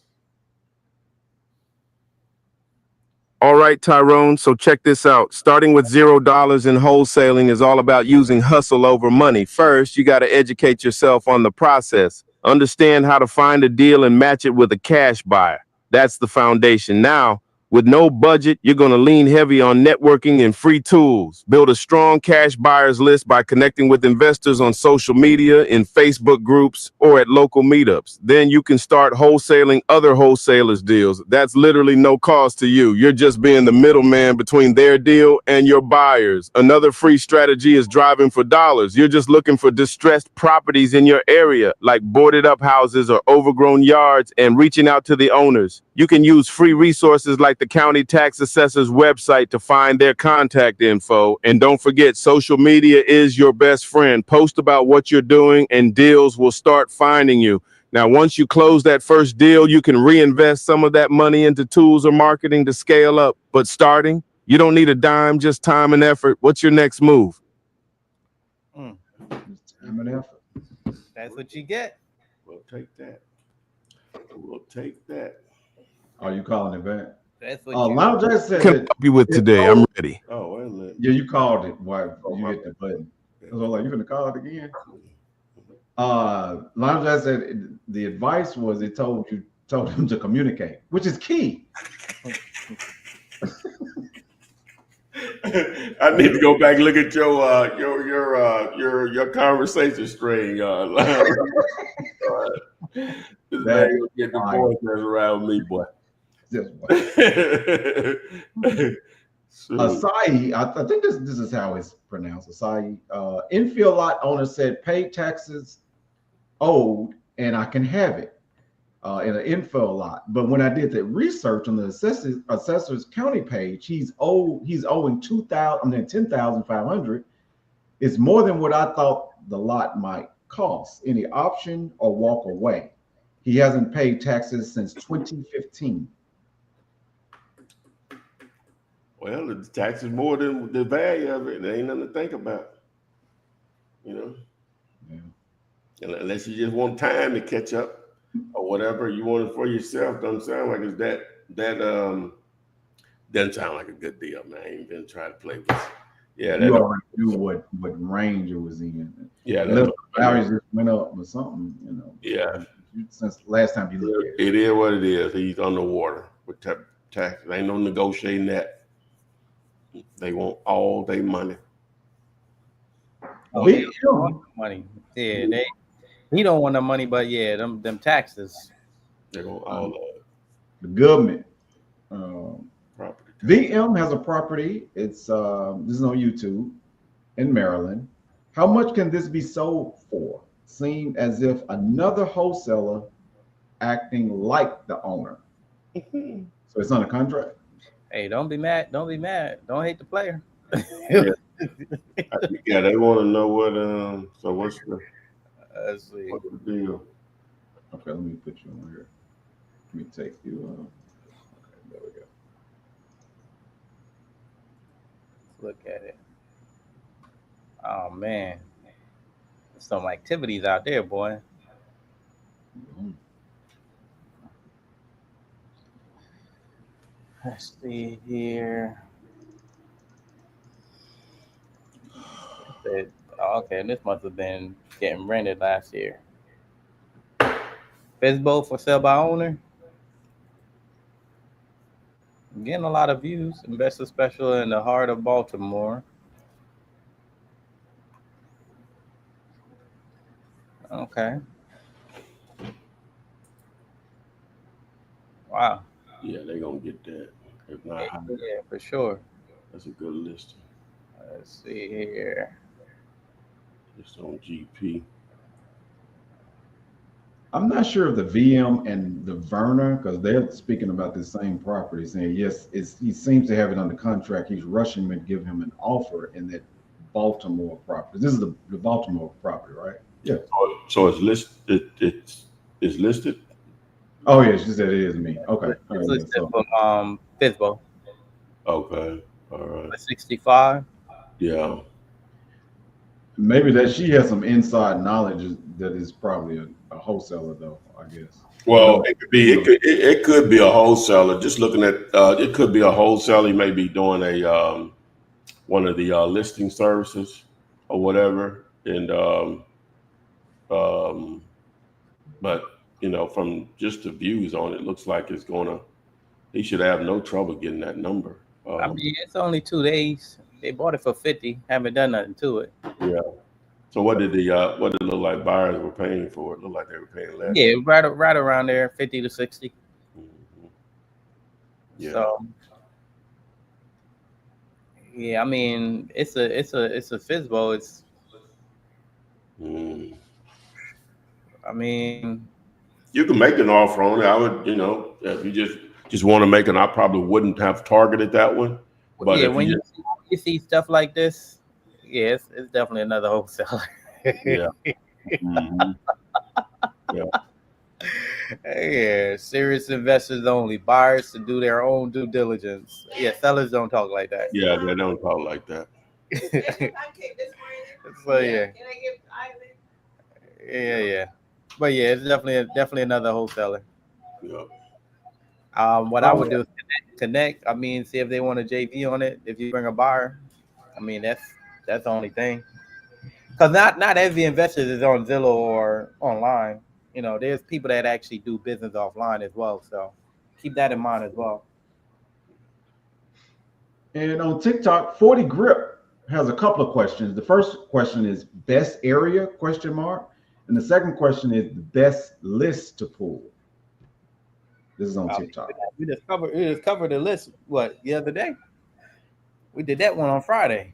Speaker 5: All right, Tyrone. So check this out. Starting with $0 in wholesaling is all about using hustle over money. First, you got to educate yourself on the process. Understand how to find a deal and match it with a cash buyer. That's the foundation. Now, with no budget, you're going to lean heavy on networking and free tools. Build a strong cash buyers list by connecting with investors on social media, in Facebook groups, or at local meetups. Then you can start wholesaling other wholesalers' deals. That's literally no cost to you. You're just being the middleman between their deal and your buyers. Another free strategy is driving for dollars. You're just looking for distressed properties in your area, like boarded up houses or overgrown yards, and reaching out to the owners. You can use free resources like the county tax assessor's website to find their contact info. And don't forget, social media is your best friend. Post about what you're doing and deals will start finding you. Now, once you close that first deal, you can reinvest some of that money into tools or marketing to scale up. But starting, you don't need a dime, just time and effort. What's your next move?
Speaker 4: Time and effort.
Speaker 3: That's what you get.
Speaker 2: We'll take that. We'll take that.
Speaker 4: Are you calling it back?
Speaker 3: That's what
Speaker 4: Lionel Jackson said
Speaker 5: What can I help you with today? I'm ready.
Speaker 2: Oh, wait a minute.
Speaker 4: Yeah, you called it. Why you hit the button? I was like, you gonna call it again? Lionel Jackson said the advice was it told you told him to communicate, which is key.
Speaker 2: I need to go back and look at your conversation string. This man gonna get the voices around me, boy.
Speaker 4: Acai, I think this is how it's pronounced. Acai. Infill lot owner said paid taxes owed and I can have it in an infill lot. But when I did the research on the assessor's county page, he's owing 10,500. It's more than what I thought the lot might cost. Any option or walk away? He hasn't paid taxes since 2015.
Speaker 2: Well, the tax is more than the value of it. There ain't nothing to think about, you know.
Speaker 4: Yeah.
Speaker 2: Unless you just want time to catch up or whatever you want it for yourself. Doesn't sound like it's that doesn't sound like a good deal, man. I ain't been trying to play with it. Yeah,
Speaker 4: you already knew what range it was in.
Speaker 2: Yeah,
Speaker 4: the values just went up or something, you know.
Speaker 2: Yeah,
Speaker 4: since last time you looked at it.
Speaker 2: It is what it is. He's underwater with taxes. Ain't no negotiating that. They want all their money.
Speaker 3: Oh, they don't want the money. Yeah, he don't want the money, but yeah, them taxes.
Speaker 2: They want all of it.
Speaker 4: The government.
Speaker 2: Property.
Speaker 4: VM has a property. It's this is on YouTube in Maryland. How much can this be sold for? Seemed as if another wholesaler acting like the owner. So it's on a contract.
Speaker 3: Hey, don't be mad. Don't be mad. Don't hate the player.
Speaker 2: Yeah, they want to know what. So what's the?
Speaker 3: Let's see.
Speaker 2: What's the deal?
Speaker 4: Okay, let me put you on here. Let me take you. Okay, there we go.
Speaker 3: Look at it. Oh man, there's some activities out there, boy.
Speaker 4: Mm-hmm.
Speaker 3: Let's see here. Okay, this must have been getting rented last year. Fizbo for sale by owner. Getting a lot of views. Investor special in the heart of Baltimore. Okay. Wow.
Speaker 2: Yeah, they're gonna get that. If not,
Speaker 3: yeah, for sure.
Speaker 2: That's a good listing.
Speaker 3: Let's see here.
Speaker 2: It's on GP.
Speaker 4: I'm not sure if the VM and the Verner, because they're speaking about the same property, saying yes, he seems to have it under contract. He's rushing me to give him an offer in that Baltimore property. This is the Baltimore property, right? Yeah.
Speaker 2: So it's listed. It's listed.
Speaker 4: Oh yeah, she said it is me. Okay.
Speaker 3: It's listed from Fizbo.
Speaker 2: Okay. All right.
Speaker 3: 65.
Speaker 2: Yeah.
Speaker 4: Maybe that she has some inside knowledge that is probably a wholesaler, though. I guess.
Speaker 2: Well, it could be. It could be a wholesaler. Just looking at it, could be a wholesaler. He may be doing a one of the listing services or whatever, and but you know, from just the views on it, looks like it's gonna. He should have no trouble getting that number.
Speaker 3: I mean, it's only 2 days. They bought it for 50. Haven't done nothing to it.
Speaker 2: Yeah. So what did it look like buyers were paying for? It looked like they were paying less.
Speaker 3: Yeah, right around there, 50 to 60.
Speaker 2: Mm-hmm. Yeah.
Speaker 3: So yeah, I mean, it's a Fizbo. It's. I mean,
Speaker 2: you can make an offer on it. I would, you know, if you just want to make it, I probably wouldn't have targeted that one. But
Speaker 3: yeah, when you see stuff like this, yeah, it's definitely another wholesaler.
Speaker 2: Yeah. Mm-hmm. Yeah.
Speaker 3: Yeah, serious investors only. Buyers to do their own due diligence. Yeah, sellers don't talk like that.
Speaker 2: Yeah, they don't talk like that.
Speaker 3: So yeah. But yeah, it's definitely another wholesaler.
Speaker 2: Yeah.
Speaker 3: What I would do is connect. I mean, see if they want a JV on it. If you bring a buyer, I mean that's the only thing. Because not every investor is on Zillow or online. there's people that actually do business offline as well. So keep that in mind as well.
Speaker 4: And on TikTok, 40 Grip has a couple of questions. The first question is best area, question mark. And the second question is the best list to pull. This is on TikTok.
Speaker 3: We just covered the list, the other day? We did that one on Friday.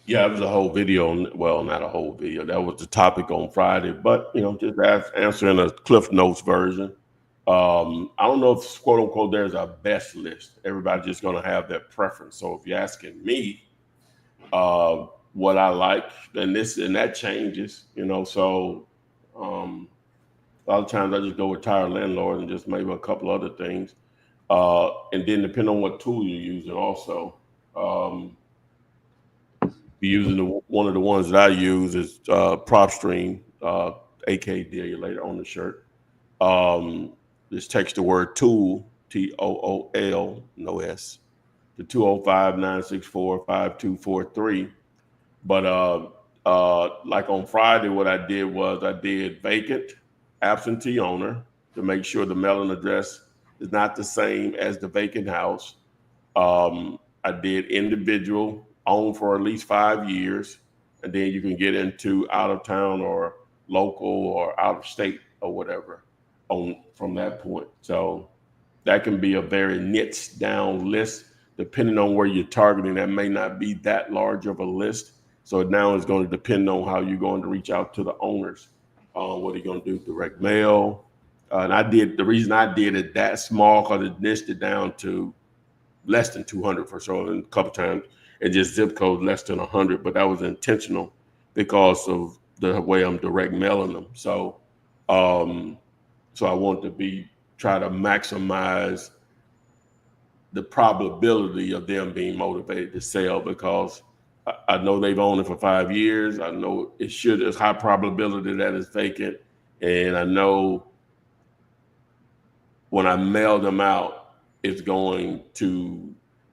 Speaker 2: Yeah, it was a whole video. Well, not a whole video. That was the topic on Friday. But, just answering a Cliff Notes version. I don't know if, quote unquote, there's a best list. Everybody's just going to have their preference. So if you're asking me what I like, then that changes, So a lot of times I just go with tire landlord and just maybe a couple other things. And then depending on what tool you're using also. Be using one of the ones that I use is PropStream, AK later on the shirt. Just text the word tool, TOOL, no S, to 205-964-5243. But like on Friday, what I did was I did vacant, absentee owner to make sure the mailing address is not the same as the vacant house. I did individual, owned for at least 5 years, and then you can get into out of town or local or out of state or whatever from that point. So that can be a very niche down list. Depending on where you're targeting, that may not be that large of a list. So now it's going to depend on how you're going to reach out to the owners. What are you going to do? Direct mail. And the reason I did it that small because it niched it down to less than 200 for sure. And a couple times it just zip code less than 100, but that was intentional because of the way I'm direct mailing them. So, so I want to try to maximize the probability of them being motivated to sell because I know they've owned it for 5 years. I know there's high probability that it's vacant. And I know when I mail them out, it's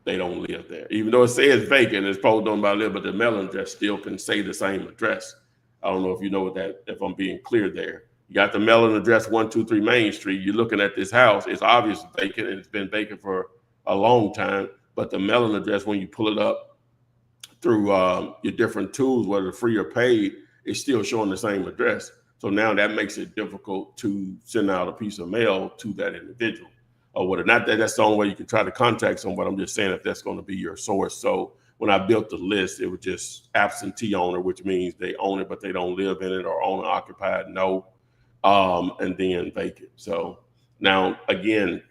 Speaker 2: they don't live there. Even though it says vacant, it's probably don't about live, but the mailing address still can say the same address. I don't know if you know if I'm being clear there. You got the mailing address 123 Main Street. You're looking at this house. It's obviously vacant and it's been vacant for a long time. But the mailing address, when you pull it up through your different tools, whether free or paid, it's still showing the same address. So now that makes it difficult to send out a piece of mail to that individual. Or whether not that's the only way you can try to contact someone. I'm just saying if that's going to be your source. So when I built the list, it was just absentee owner, which means they own it, but they don't live in it, or owner occupied, no. And then vacant. So now, again,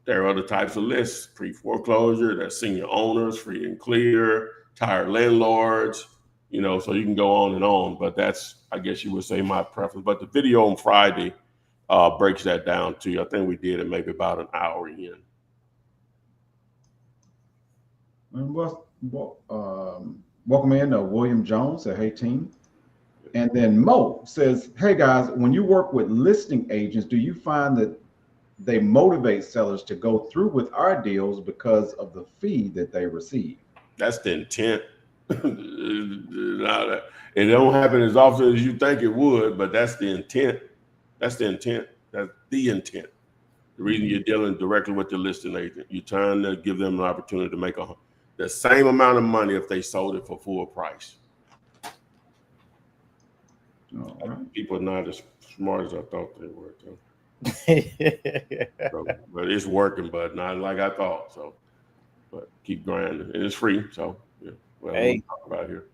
Speaker 2: there are other types of lists, pre-foreclosure, there's senior owners, free and clear, tire landlords, so you can go on and on. But that's, I guess you would say, my preference. But the video on Friday breaks that down to you. I think we did it maybe about an hour in.
Speaker 4: And welcome in William Jones at Hey Team. And then Mo says, hey guys, when you work with listing agents, do you find that they motivate sellers to go through with our deals because of the fee that they receive?
Speaker 2: That's the intent. It don't happen as often as you think it would, but that's the intent. That's the intent. That's the intent. The reason you're dealing directly with the listing agent, you're trying to give them an opportunity to make the same amount of money if they sold it for full price. Right. People are not as smart as I thought they were. So, but it's working, but not like I thought. So, but keep grinding, and it's free. So, yeah. Well,
Speaker 3: hey,
Speaker 2: talk about here.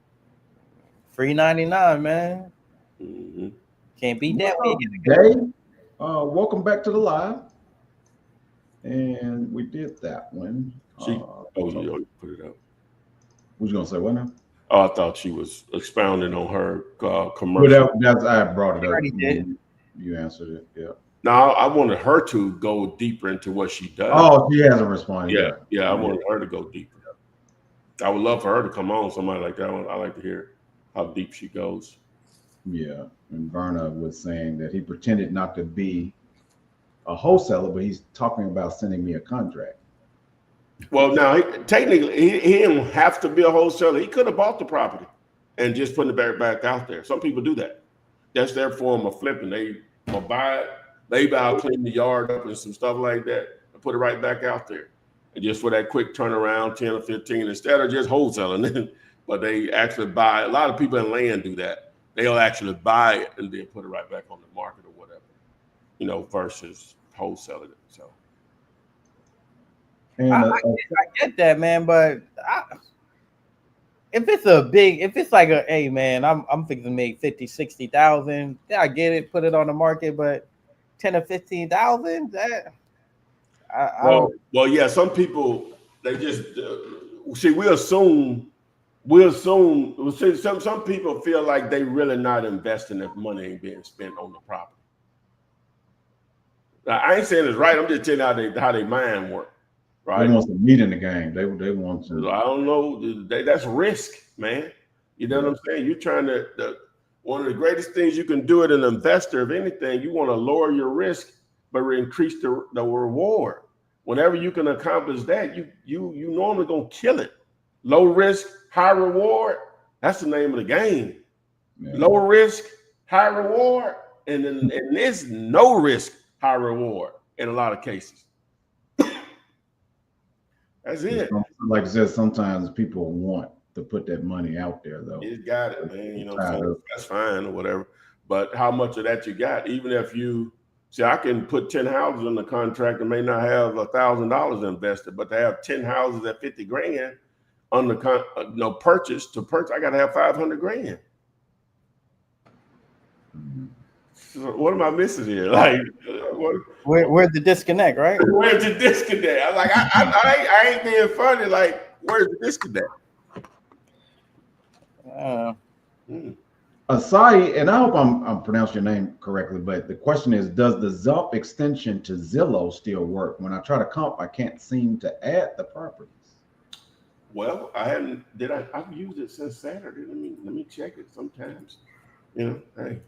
Speaker 3: Free 99, man.
Speaker 2: Mm-hmm.
Speaker 3: Can't beat that.
Speaker 4: Dave, welcome back to the live. And we did that one.
Speaker 2: You put it up.
Speaker 4: What you gonna say? What now?
Speaker 2: Oh, I thought she was expounding on her commercial.
Speaker 4: Well, I brought it up. You answered it. Yeah.
Speaker 2: Now I wanted her to go deeper into what she does.
Speaker 4: Oh, she hasn't responded.
Speaker 2: Yeah. I wanted her to go deeper. I would love for her to come on, somebody like that. I like to hear how deep she goes.
Speaker 4: Yeah, and Verna was saying that he pretended not to be a wholesaler, but he's talking about sending me a contract.
Speaker 2: Well, now technically he didn't have to be a wholesaler. He could have bought the property and just putting it back out there. Some people do that. That's their form of flipping. I'm gonna buy it. Maybe I'll clean the yard up and some stuff like that and put it right back out there. And just for that quick turnaround, 10 or 15, instead of just wholesaling. But they actually buy. A lot of people in land do that. They'll actually buy it and then put it right back on the market or whatever, versus wholesaling it. So.
Speaker 4: And
Speaker 3: I get that, man, but if it's like hey man, I'm fixing to make 50, 60,000, yeah, I get it, put it on the market, but 10 or 15,000, that I don't.
Speaker 2: Well, yeah, some people they just see. We assume. See, some people feel like they really not investing if money ain't being spent on the property. Now, I ain't saying it's right. I'm just telling you how they mind work. Right?
Speaker 4: They want some meat in the game. They want to.
Speaker 2: I don't know. That's risk, man. You know what I'm saying? You're trying to. One of the greatest things you can do as an investor, if anything, you want to lower your risk, but increase the reward. Whenever you can accomplish that, you normally gonna kill it. Low risk, high reward. That's the name of the game. Yeah. Low risk, high reward, and there's no risk, high reward in a lot of cases. That's it.
Speaker 4: Like I said, sometimes people want to put that money out there, though.
Speaker 2: You got it, man. You know what I'm saying? That's fine or whatever. But how much of that you got? Even if you see, I can put 10 houses in the contract and may not have $1,000 invested, but to have 10 houses at 50 grand on the purchase, I got to have 500 grand.
Speaker 4: Mm-hmm.
Speaker 2: So what am I missing here? Like,
Speaker 3: where's the disconnect, right?
Speaker 2: Where's the disconnect? I'm like, I ain't being funny. Like, where's the disconnect?
Speaker 4: Asai, and I hope I'm pronouncing your name correctly, but the question is, does the Zump extension to Zillow still work? When I try to comp, I can't seem to add the properties.
Speaker 2: Well, I haven't. I've used it since Saturday. Let me check it sometimes. Hey.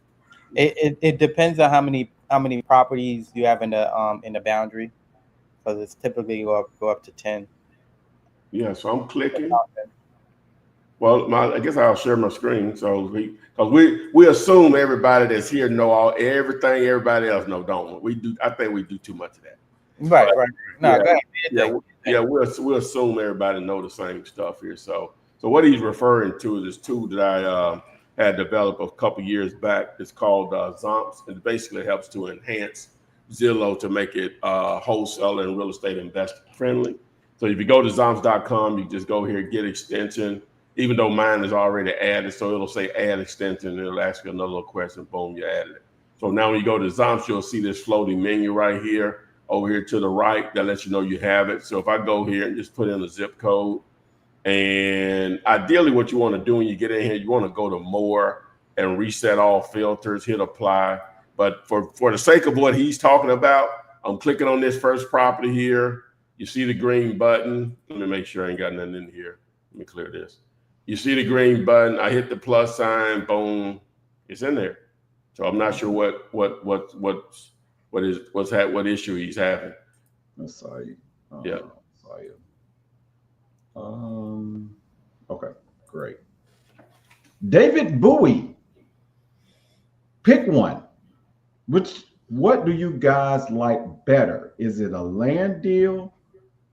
Speaker 3: It depends on how many properties you have in the boundary, because it's typically go up to 10.
Speaker 2: Yeah, so I'm clicking. Well, I guess I'll share my screen. So because we assume everybody that's here know everything everybody else know, don't we? We do. I think we do too much of that.
Speaker 3: Right. No,
Speaker 2: we'll assume everybody know the same stuff here. So what he's referring to is this tool that I had developed a couple years back. It's called Zomps. It basically helps to enhance Zillow to make it wholesaler and real estate investor friendly. So if you go to Zomps.com, you just go here, get extension. Even though mine is already added, so it'll say add extension, and it'll ask you another little question. Boom, you added it. So now when you go to Zomps, you'll see this floating menu right here, over here to the right, that lets you know you have it. So if I go here and just put in a zip code, and ideally what you want to do when you get in here, you want to go to more and reset all filters, hit apply. But for the sake of what he's talking about, I'm clicking on this first property here. You see the green button. Let me make sure I ain't got nothing in here. Let me clear this. You see the green button. I hit the plus sign. Boom, it's in there. So I'm not sure what issue he's having.
Speaker 4: Let's see.
Speaker 2: Yeah.
Speaker 4: Okay, great. David Bowie, pick one. What do you guys like better? Is it a land deal,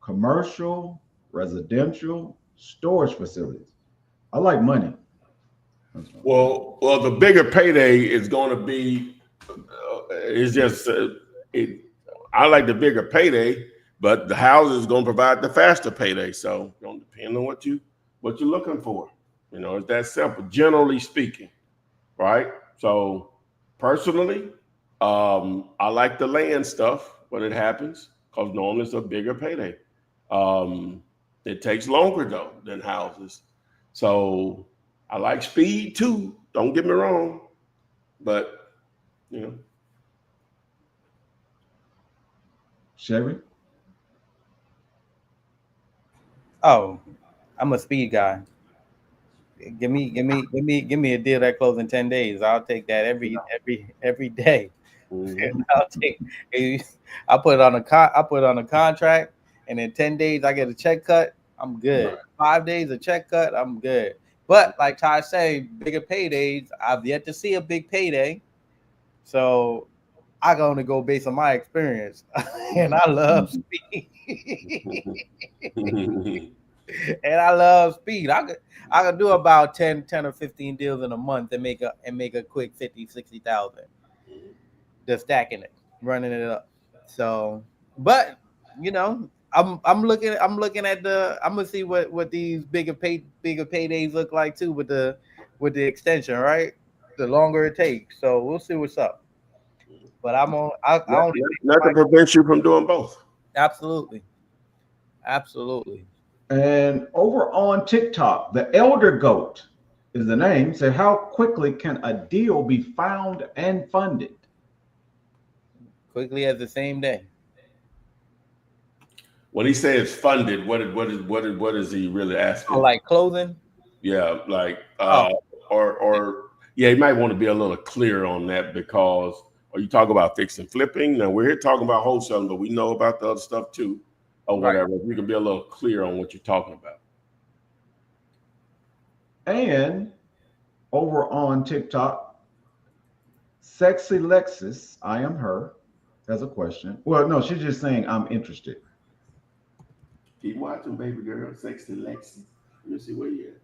Speaker 4: commercial, residential, storage facilities? I like money.
Speaker 2: Well, the bigger payday is going to be. I like the bigger payday, but the house is going to provide the faster payday. So it's going to depend on what you're looking for. It's that simple. Generally speaking, right? So personally, I like the land stuff when it happens because normally it's a bigger payday. It takes longer though than houses. So I like speed too. Don't get me wrong, but
Speaker 4: Sherry?
Speaker 3: Oh, I'm a speed guy. Give me a deal that closes in 10 days. I'll take that every day. Mm-hmm. I put it on a contract, and in 10 days I get a check cut. I'm good. 5 days a check cut. I'm good. But like Ty said, bigger paydays. I've yet to see a big payday. So I can only go based on my experience, and I love speed. And I love speed. I could do about 10 or 15 deals in a month and make a quick 50, 60,000. Just stacking it, running it up. So, but you know, I'm looking at I'm gonna see what these bigger paydays look like too with the extension, right? The longer it takes. So we'll see what's up. But I only
Speaker 2: Nothing prevents you from doing both.
Speaker 3: absolutely. Absolutely.
Speaker 4: And over on TikTok, the Elder Goat is the name. Said, how quickly can a deal be found and funded?
Speaker 3: Quickly as the same day.
Speaker 2: When he says funded, what is he really asking?
Speaker 3: Oh, like closing?
Speaker 2: Yeah, like or yeah, you might want to be a little clear on that because are you talking about fixing flipping? Now we're here talking about wholesaling, but we know about the other stuff too, or whatever. Right. You can be a little clear on what you're talking about.
Speaker 4: And over on TikTok, Sexy Lexus, I am her, has a question. Well, no, she's just saying I'm interested.
Speaker 2: Keep watching, baby girl. Sexy Lexus. Let me see where you at.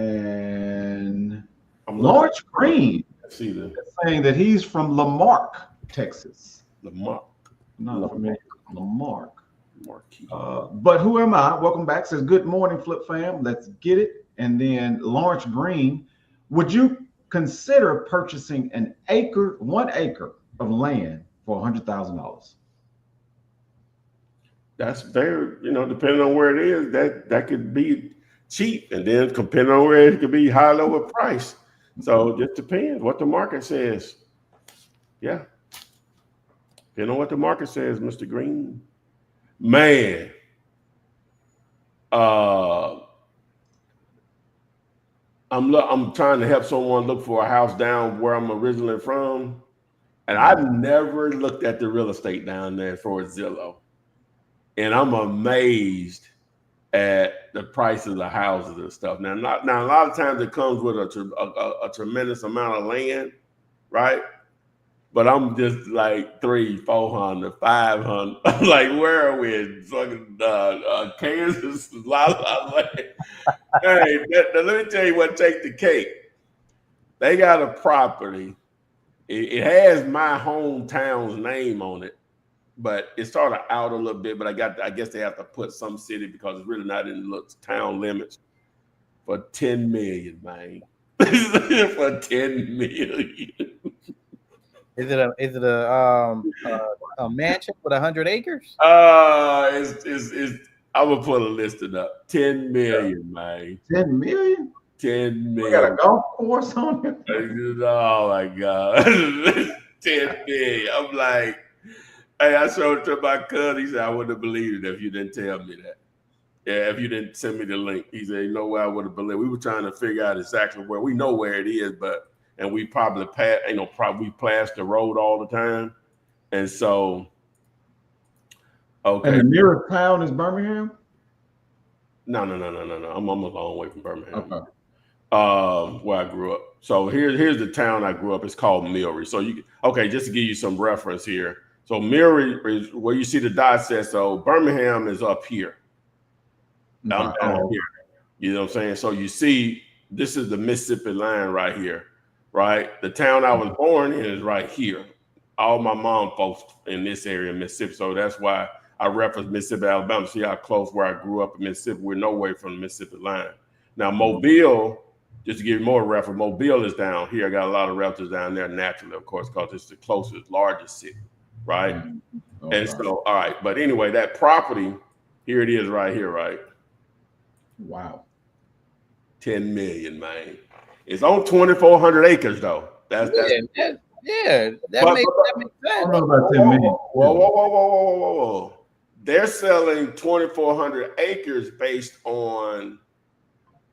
Speaker 2: And
Speaker 4: Lawrence Green
Speaker 2: is
Speaker 4: saying that he's from Lamarck, Texas.
Speaker 2: Lamarck.
Speaker 4: Not familiar with Lamarck. But who am I? Welcome back. Says, good morning, Flip fam. Let's get it. And then Lawrence Green, would you consider purchasing 1 acre of land for $100,000?
Speaker 2: That's very, depending on where it is, that could be cheap, and then depending on where it could be high lower price. So it just depends what the market says. Yeah, depending on what the market says, Mr. Green. Man, I'm trying to help someone look for a house down where I'm originally from, and I've never looked at the real estate down there for Zillow. And I'm amazed at the prices of houses and stuff. Now, a lot of times it comes with a tremendous amount of land, right? But I'm just like 300, 400, 500. I'm like, where are we in fucking Kansas? A lot of land. Hey, let me tell you what takes the cake. They got a property. It has my hometown's name on it. But it's sort of out a little bit, but I guess they have to put some city because it's really not in the town limits for $10 million, man. For $10 million.
Speaker 3: Is it a mansion with 100 acres?
Speaker 2: It's I'm gonna put a listing up. $10 million, man.
Speaker 4: 10 million?
Speaker 2: 10 million.
Speaker 4: We got a golf course on it.
Speaker 2: Oh my God. 10 million. I'm like, hey, I showed it to my cousin. He said, I wouldn't have believed it if you didn't tell me that. Yeah, if you didn't send me the link. He said, no way I would have believed. We were trying to figure out exactly where. We know where it is, and we probably we pass the road all the time. And so, okay.
Speaker 4: And the nearest town is Birmingham?
Speaker 2: No. I'm a long way from Birmingham.
Speaker 4: Okay.
Speaker 2: Where I grew up. So here's the town I grew up. It's called Millry. So just to give you some reference here. So Millry is where you see the dot says, so Birmingham is up here. I'm down here. You know what I'm saying? So you see, this is the Mississippi line right here, right? The town I was born in is right here. All my mom folks in this area in Mississippi. So that's why I reference Mississippi, Alabama. See how close where I grew up in Mississippi. We're no way from the Mississippi line. Now, Mobile, just to give you more reference, Mobile is down here. I got a lot of relatives down there naturally, of course, because it's the closest, largest city. Right. Okay. And so, all right. But anyway, that property, here it is right here, right?
Speaker 4: Wow.
Speaker 2: 10 million, man. It's on 2,400 acres, though. That makes sense.
Speaker 4: I don't know about 10 million.
Speaker 2: Whoa. They're selling 2,400 acres based on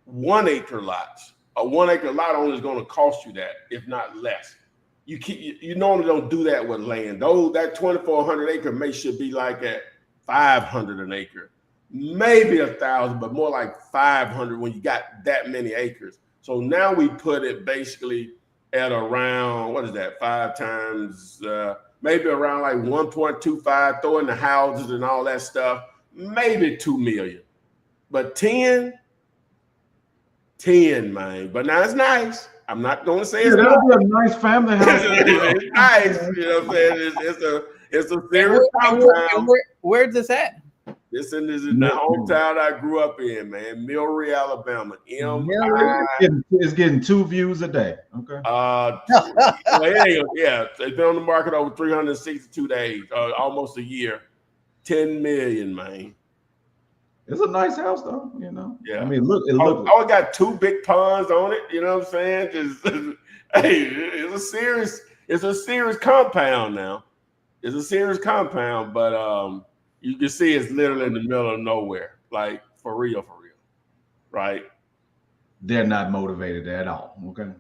Speaker 2: 1 acre lots. A 1 acre lot only is going to cost you that, if not less. You normally don't do that with land. That 2,400 acre should be like at 500 an acre, maybe 1,000, but more like 500 when you got that many acres. So now we put it basically at around, what is that, 5 times, maybe around like 1.25, throwing the houses and all that stuff, maybe 2 million. But 10, man. But now it's nice. I'm not going to say it's
Speaker 4: that'll
Speaker 2: nice.
Speaker 4: be a nice family house.
Speaker 2: It's nice. You know what I'm saying? It's a serious compound.
Speaker 3: Where's this at?
Speaker 2: This is the hometown I grew up in, man. Millry, Alabama.
Speaker 4: It's getting 2 views a day. Okay.
Speaker 2: It's been on the market over 362 days, almost a year. 10 million, man.
Speaker 4: It's a nice house, though. You know.
Speaker 2: Yeah.
Speaker 4: I mean, look. It looks.
Speaker 2: Oh, it got 2 big ponds on it. You know what I'm saying? Just, hey, it's a serious compound now. It's a serious compound, but you can see it's literally in the middle of nowhere, like for real, right?
Speaker 4: They're not motivated at all. Okay.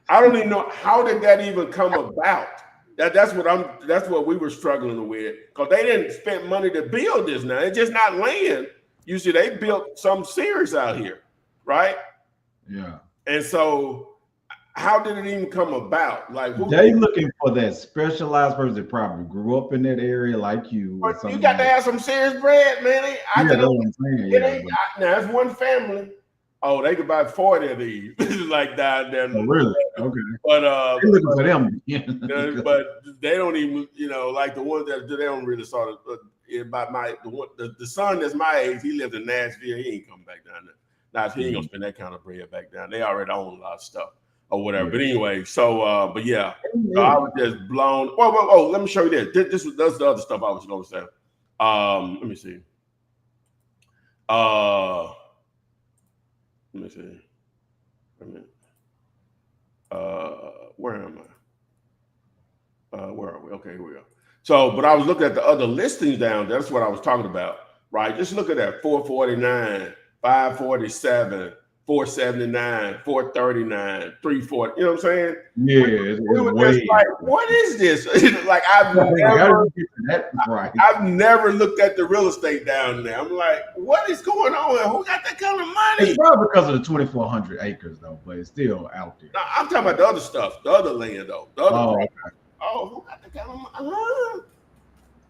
Speaker 2: I don't even know how did that even come about. That's what we were struggling with, because they didn't spend money to build this. Now it's just not land. You see, they built something serious out here, right?
Speaker 4: Yeah.
Speaker 2: And so, how did it even come about? Like,
Speaker 4: they looking for that specialized person that probably grew up in that area, like you.
Speaker 2: But you got to have some serious bread, man. That's what I'm saying. Now it's one family. Oh, they could buy 40 of these, like down there.
Speaker 4: Oh, really? Okay.
Speaker 2: But
Speaker 4: they're looking for them.
Speaker 2: But they don't even, like the ones that they don't really sort of. The son that's my age, he lived in Nashville. He ain't coming back down there. Now he ain't gonna spend that kind of bread back down. They already own a lot of stuff or whatever. Yeah. But anyway, so but yeah, so I was just blown. Whoa! Let me show you this. That's the other stuff I was gonna say. Let me see. Let me see. Wait a minute. Where am I? Where are we? Okay, here we go. So, but I was looking at the other listings down there. That's what I was talking about, right? Just look at that 449, 547, 479, 439, 340. You know what I'm saying?
Speaker 4: Yeah,
Speaker 2: we were just like, what is this? Like I've never looked at the real estate down there. I'm like, what is going on? Who got that kind of money?
Speaker 4: It's probably because of the 2,400 acres, though, but it's still out there.
Speaker 2: No, I'm talking about the other stuff, the other land, though. The other property.
Speaker 4: Okay.
Speaker 2: Oh, who got that kind of money?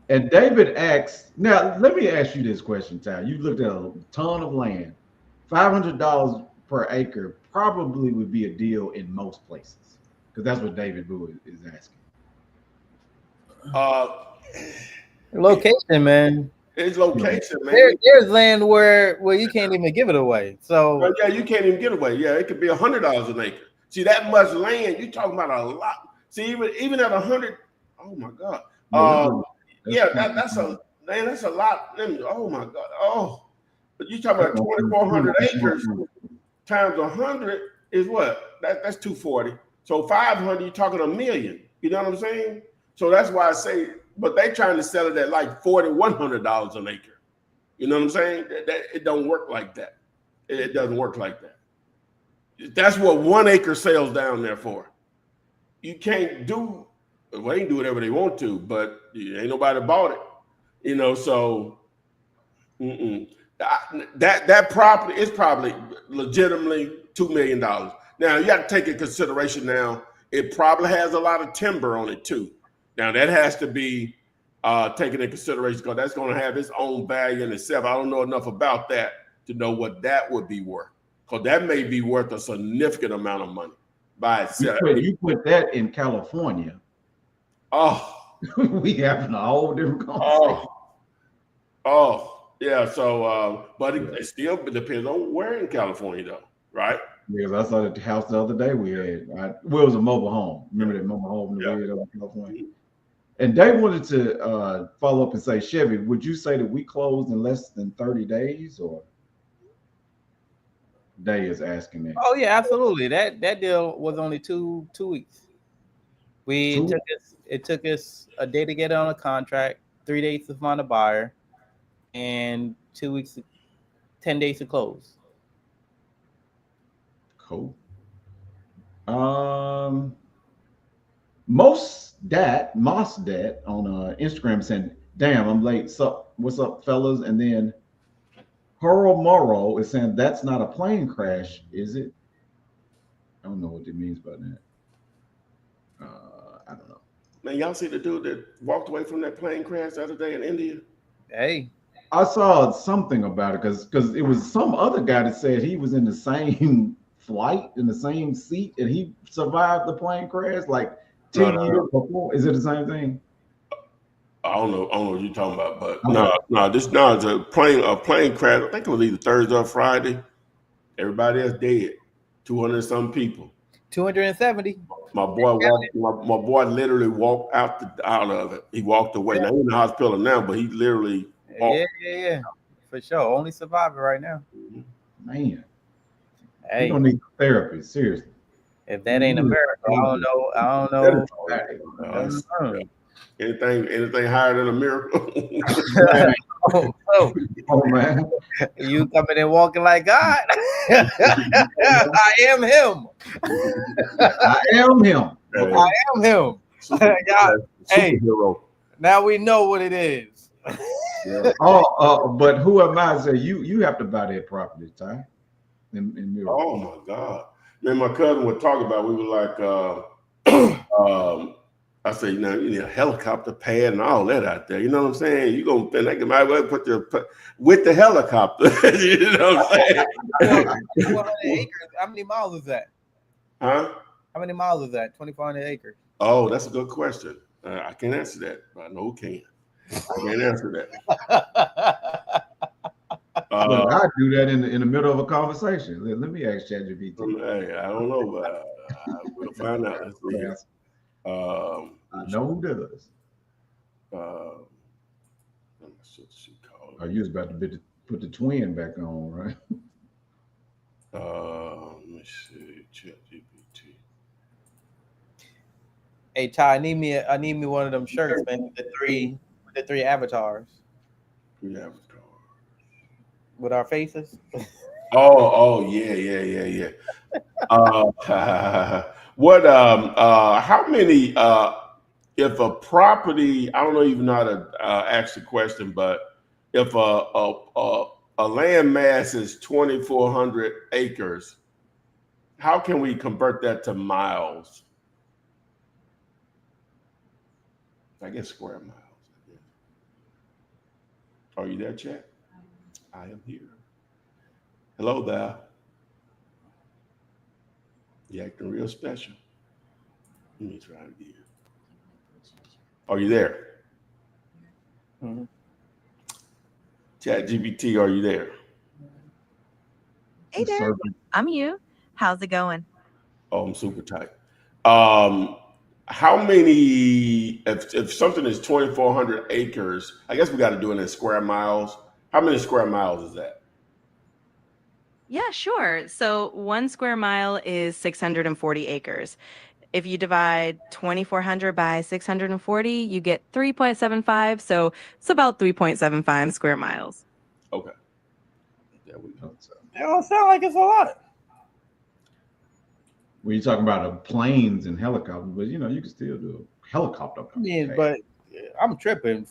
Speaker 4: And David asks, now let me ask you this question, Ty. You looked at a ton of land. $500 per acre probably would be a deal in most places, because that's what David Boo is asking.
Speaker 3: Location, man.
Speaker 2: It's location, man.
Speaker 3: There's land where you can't even give it away. So
Speaker 2: yeah, you can't even get away. Yeah, it could be $100 an acre. See, that much land, you're talking about a lot. See, even at 100, oh my God. That's a lot. Oh my God. Oh, but you talking about 2,400 acres times 100 is what? That's 240. So 500, you're talking $1 million. You know what I'm saying? So that's why I say, but they trying to sell it at like $4,100 an acre. You know what I'm saying? That it don't work like that. It doesn't work like that. That's what 1 acre sells down there for. You can't do. Well, they can do whatever they want to, but ain't nobody bought it. So that property is probably legitimately $2 million. Now you got to take into consideration. Now it probably has a lot of timber on it too. Now that has to be taken into consideration, because that's going to have its own value in itself. I don't know enough about that to know what that would be worth, because that may be worth a significant amount of money by itself.
Speaker 4: You put that in California.
Speaker 2: Oh,
Speaker 4: we have a whole different conversation.
Speaker 2: Oh, yeah. So, but it still depends on where in California, though, right?
Speaker 4: Because I saw the house the other day we had. Right? Well, it was a mobile home. Remember that mobile home that we had up in California? And they wanted to follow up and say, Chevy, would you say that we closed in less than 30 days, or? Day is asking that.
Speaker 3: Oh yeah, absolutely. That deal was only two weeks. It took us a day to get on a contract, 3 days to find a buyer, and 2 weeks, 10 days to close.
Speaker 4: Cool. Moss Dad on Instagram saying, "Damn, I'm late. What's up, fellas?" And then Hurl Morrow is saying, "That's not a plane crash, is it?" I don't know what it means by that. I don't know.
Speaker 2: Man, y'all see the dude that walked away from that plane crash the other day in India?
Speaker 3: Hey,
Speaker 4: I saw something about it because it was some other guy that said he was in the same flight in the same seat and he survived the plane crash like
Speaker 2: No,
Speaker 4: 10 years before. Is it the same thing?
Speaker 2: I don't know what you're talking about, but
Speaker 4: Okay.
Speaker 2: it's a plane crash. I think it was either Thursday or Friday. Everybody else dead. 200 and some people.
Speaker 3: 270.
Speaker 2: My boy literally walked out of it. He walked away. Now he's in the hospital now, but he literally walked.
Speaker 3: Yeah. For sure. Only survivor right now.
Speaker 4: Man,
Speaker 3: Hey,
Speaker 4: you don't need therapy, seriously.
Speaker 3: if that ain't America, I don't know. I don't know.
Speaker 2: Anything higher than a miracle.
Speaker 3: Oh,
Speaker 4: Oh man.
Speaker 3: you coming and walking like God? I am him.
Speaker 4: I am him.
Speaker 3: I am him. Hey.
Speaker 2: Superhero.
Speaker 3: Now we know what it is.
Speaker 2: Yeah.
Speaker 4: But who am I to say you have to buy that property, Ty? In Miracle.
Speaker 2: Oh my God. Man, my cousin would talk about, we were like, I say, you need a helicopter pad and all that out there. You know what I'm saying? You're going to spend, might as well put with the helicopter. You know what I'm saying?
Speaker 3: 2,400 acres. How many miles is that?
Speaker 2: Huh?
Speaker 3: How many miles is that? 2,400 acres.
Speaker 2: Oh, that's a good question. I can't answer that, but I know who can. I can't answer that.
Speaker 4: Well, I do that in the middle of a conversation. Let me ask ChatGPT.
Speaker 2: Hey, I don't know, but we'll find out. Let's see here.
Speaker 4: I know who does. You was about to put the twin back on, right?
Speaker 2: Let me see. ChatGPT.
Speaker 3: Hey Ty, I need me one of them shirts, man. The three avatars.
Speaker 2: Three avatars.
Speaker 3: With our faces.
Speaker 2: Oh yeah. What how many if a property, I don't know even know how to ask the question, but if a land mass is 2,400 acres, how can we convert that to miles? I guess square miles. Are you there, Chat? I am here. Hello there. You acting real special. Let me try it again. Are you there?
Speaker 3: Mm-hmm.
Speaker 2: ChatGPT, are you there?
Speaker 6: Hey there, I'm you. How's it going?
Speaker 2: Oh, I'm super tight. How many, if something is 2,400 acres, I guess we got to do it in square miles. How many square miles is that?
Speaker 6: Yeah, sure. So 1 square mile is 640 acres. If you divide 2,400 by 640, you get 3.75. So it's about 3.75 square miles.
Speaker 2: Okay. There we go.
Speaker 3: It don't sound like it's a lot.
Speaker 4: When you're talking about planes and helicopters, but you can still do a helicopter.
Speaker 3: I mean, but I'm tripping.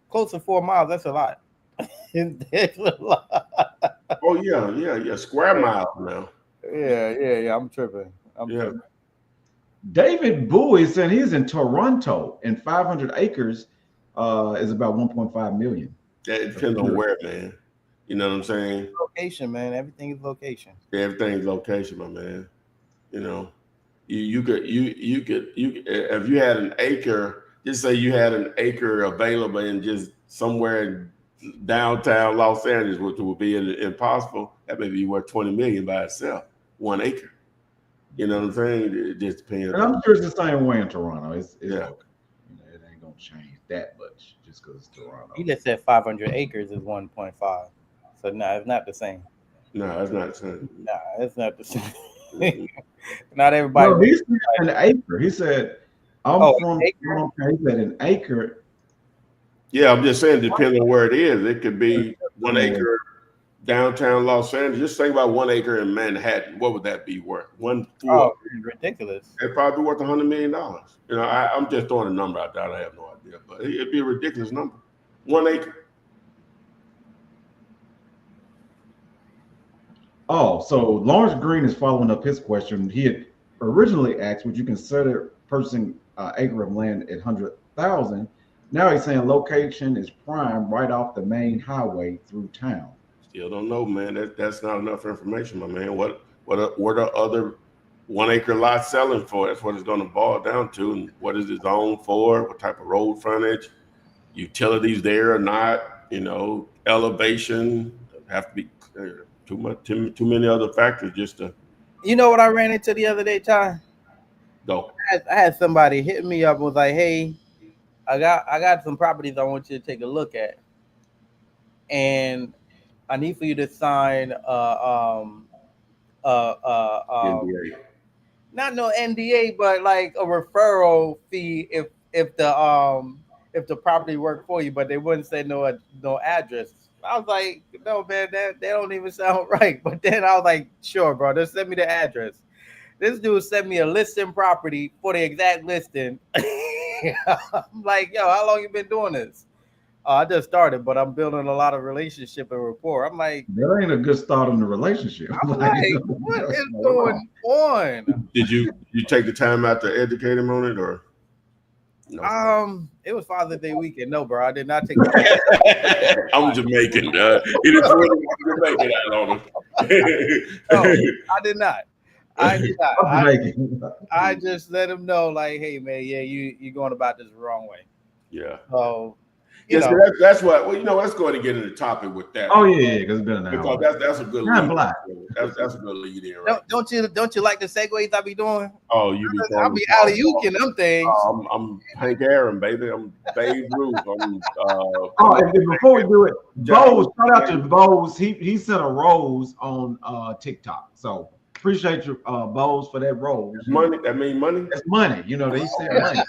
Speaker 3: Close to 4 miles. That's a lot. It's a lot.
Speaker 2: Oh yeah. Square miles now.
Speaker 3: Yeah. I'm tripping. Tripping.
Speaker 4: David Bowie said he's in Toronto, and 500 acres is about 1.5 million.
Speaker 2: It depends on where, man. You know what I'm saying?
Speaker 3: Location, man. Everything is location.
Speaker 2: Yeah, everything's location, my man. You know, you could if you had an acre, just say you had an acre available in just somewhere in downtown Los Angeles, which would be impossible. That may be worth 20 million by itself, 1 acre. You know what I'm saying? It just depends.
Speaker 4: And I'm sure it's the same way in Toronto. It's
Speaker 2: yeah.
Speaker 4: It ain't gonna change that much just because it's Toronto.
Speaker 3: He just said 500 acres is 1.5. So no, it's not the same.
Speaker 2: No, it's not the same.
Speaker 3: Nah, it's not the same. Not everybody.
Speaker 4: No, he said an acre. He said, "I'm from." Acre? He said an acre.
Speaker 2: Yeah, I'm just saying, depending on where it is, it could be 1 acre downtown Los Angeles. Just think about 1 acre in Manhattan. What would that be worth?
Speaker 3: Ridiculous.
Speaker 2: It'd probably be worth $100 million. I'm just throwing a number out there. I have no idea, but it'd be a ridiculous number. 1 acre.
Speaker 4: Oh, so Lawrence Green is following up his question. He had originally asked, would you consider purchasing acre of land at 100,000. Now he's saying location is prime right off the main highway through town.
Speaker 2: Still don't know, man. That's not enough information, my man. What are other 1 acre lots selling for? That's what it's going to boil down to. And what is it zoned for? What type of road frontage? Utilities there or not? You know, elevation. Have to be too many other factors just to.
Speaker 3: You know what I ran into the other day, Ty?
Speaker 2: Go.
Speaker 3: I had somebody hit me up and was like, "Hey, I got some properties I want you to take a look at, and I need for you to sign
Speaker 2: NBA.
Speaker 3: not no NDA, but like a referral fee if the property worked for you, but they wouldn't say no address." I was like, "No, man, that don't even sound right." But then I was like, "Sure, bro, just send me the address." This dude sent me a listing property for the exact listing. I'm like, "Yo, how long you been doing this?" I just started, but I'm building a lot of relationship and rapport. I'm like,
Speaker 4: that ain't a good start in the relationship.
Speaker 3: I'm like, what is going on?
Speaker 2: Did you take the time out to educate him on it, or no?
Speaker 3: It was Father's Day weekend. No, bro, I did not take the
Speaker 2: I'm Jamaican. He didn't really Jamaican out on him.
Speaker 3: No, I did not. I did not.
Speaker 4: I
Speaker 3: I just let him know, like, hey, man, yeah, you're going about this the wrong way.
Speaker 2: Yeah.
Speaker 3: So,
Speaker 2: Yes, that's what. Well, you know, let's go ahead and get into the topic with that.
Speaker 4: Oh yeah, because it's been an hour.
Speaker 2: Because that's a good
Speaker 4: lead.
Speaker 2: Black. That's a good lead in, right?
Speaker 3: Don't you like the segues I be doing?
Speaker 2: Oh, you be
Speaker 3: I'll be alley-ooping them things.
Speaker 2: I'm Hank Aaron, baby. I'm Babe Ruth. I'm
Speaker 4: and then before we do it, Bose, shout out to Bose. He sent a rose on TikTok. So appreciate you, Bose, for that rose.
Speaker 2: That's money. That means money.
Speaker 4: That's money. You know, they said money.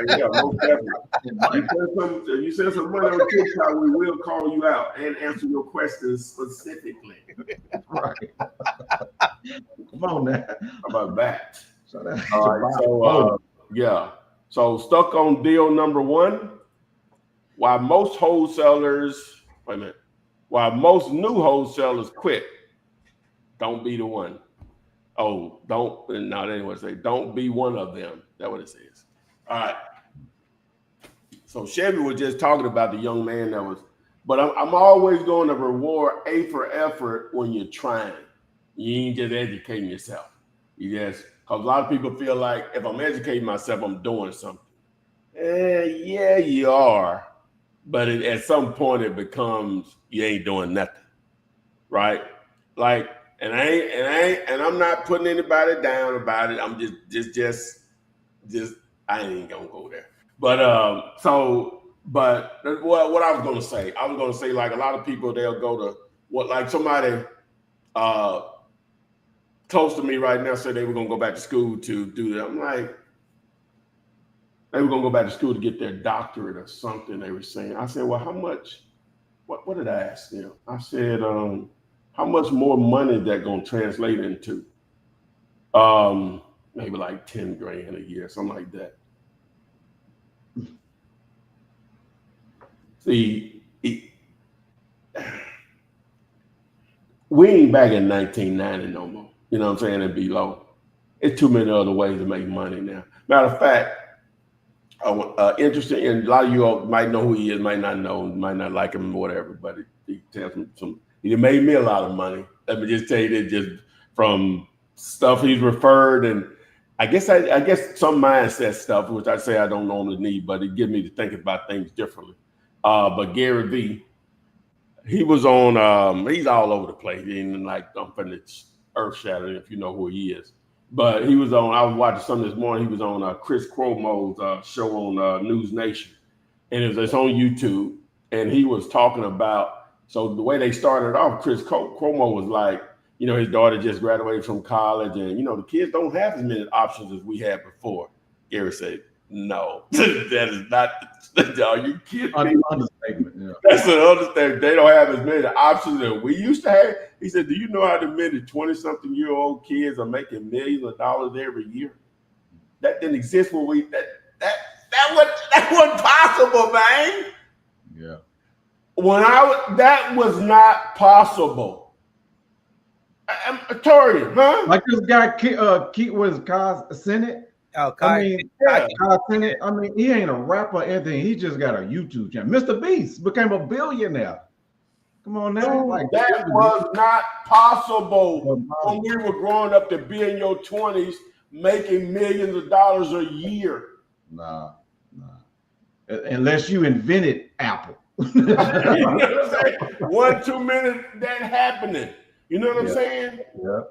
Speaker 2: Yeah, most definitely. You send some money on TikTok, we will call you out and answer your questions specifically.
Speaker 4: Right. Come on now.
Speaker 2: How about that?
Speaker 4: So that's
Speaker 2: all right. So yeah. So stuck on deal number 1. While most new wholesalers quit, don't be the one. Oh, don't. No, they didn't want to say don't be one of them. That's what it says. All right. So Chevy was just talking about the young man that was, but I'm always going to reward A for effort when you're trying. You ain't just educating yourself. Because a lot of people feel like if I'm educating myself, I'm doing something. Yeah, you are. But at some point it becomes you ain't doing nothing. Right? Like, and I'm not putting anybody down about it. I'm just I ain't gonna go there. But what I was gonna say, like a lot of people, they'll go to what, like somebody close to me right now said they were gonna go back to school to do that. I'm like, they were gonna go back to school to get their doctorate or something. They were saying. I said, well, how much? What did I ask them? I said, how much more money is that gonna translate into? Maybe like 10 grand a year, something like that. See, we ain't back in 1990 no more. You know what I'm saying? And below. It's too many other ways to make money now. Matter of fact, interesting, and a lot of you all might know who he is, might not know, might not like him, whatever, but he tells me he made me a lot of money. Let me just tell you that just from stuff he's referred, and I guess some mindset stuff, which I say I don't normally need, but it gives me to think about things differently. But Gary V, he was on, he's all over the place. He ain't like dumping it's earth shattering if you know who he is. But he was on, I was watching something this morning, he was on Chris Cuomo's show on News Nation. And it's on YouTube. And he was talking about, so the way they started off, Chris Cuomo was like, you know, his daughter just graduated from college and, you know, the kids don't have as many options as we had before. Gary said, no, that is not, are you kidding me?
Speaker 4: Understatement, yeah.
Speaker 2: That's an understatement. They don't have as many options as we used to have. He said, do you know how many 20-something-year-old kids are making millions of dollars every year? That didn't exist when that wasn't possible, man.
Speaker 4: Yeah.
Speaker 2: That was not possible. Tori, huh?
Speaker 4: Like this guy, Keith was Senate.
Speaker 3: Oh,
Speaker 4: I mean,
Speaker 2: Yeah.
Speaker 4: I mean, he ain't a rapper or anything. He just got a YouTube channel. Mr. Beast became a billionaire. Come on now,
Speaker 2: Dude,
Speaker 4: like
Speaker 2: that was not possible when we were growing up to be in your 20s making millions of dollars a year.
Speaker 4: nah. Unless you invented Apple.
Speaker 2: You know what I'm saying? 1-2 minutes that happening. You know what I'm
Speaker 4: Yeah.
Speaker 2: saying?
Speaker 4: Yeah.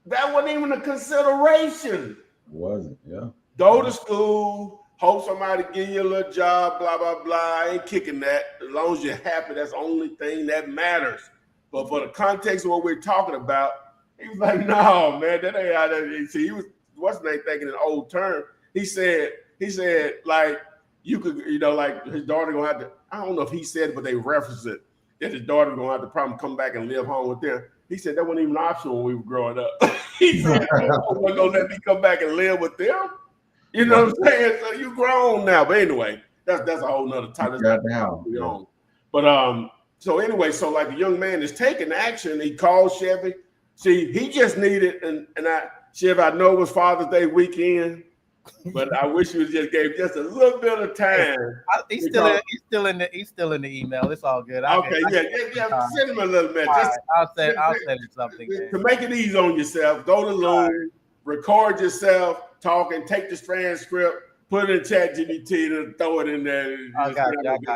Speaker 2: That wasn't even a consideration.
Speaker 4: Wasn't, yeah.
Speaker 2: Go to school, hope somebody give you a little job, blah, blah, blah. I ain't kicking that. As long as you're happy, that's the only thing that matters. But for the context of what we're talking about, he was like, no, man, that ain't how that is. See, he was, what's the name, thinking an old term. He said, like, you could, you know, like his daughter gonna have to, I don't know if he said it, but they referenced it, that his daughter gonna have to probably come back and live home with them. He said that wasn't even an option when we were growing up. He said, wasn't gonna let me come back and live with them. You know what I'm saying? So you grown now. But anyway, that's a whole nother time. But so anyway, so like the young man is taking action. He called Chevy. See, he just needed, Chevy, I know it was Father's Day weekend, but I wish you just gave just a little bit of time.
Speaker 3: He's still in the email. It's all good.
Speaker 2: Send him a little message.
Speaker 3: Right, I'll send him something. Man.
Speaker 2: To make it easy on yourself, go to Loom, record yourself talking, take the transcript, put it in ChatGPT, and throw it in there.
Speaker 3: I got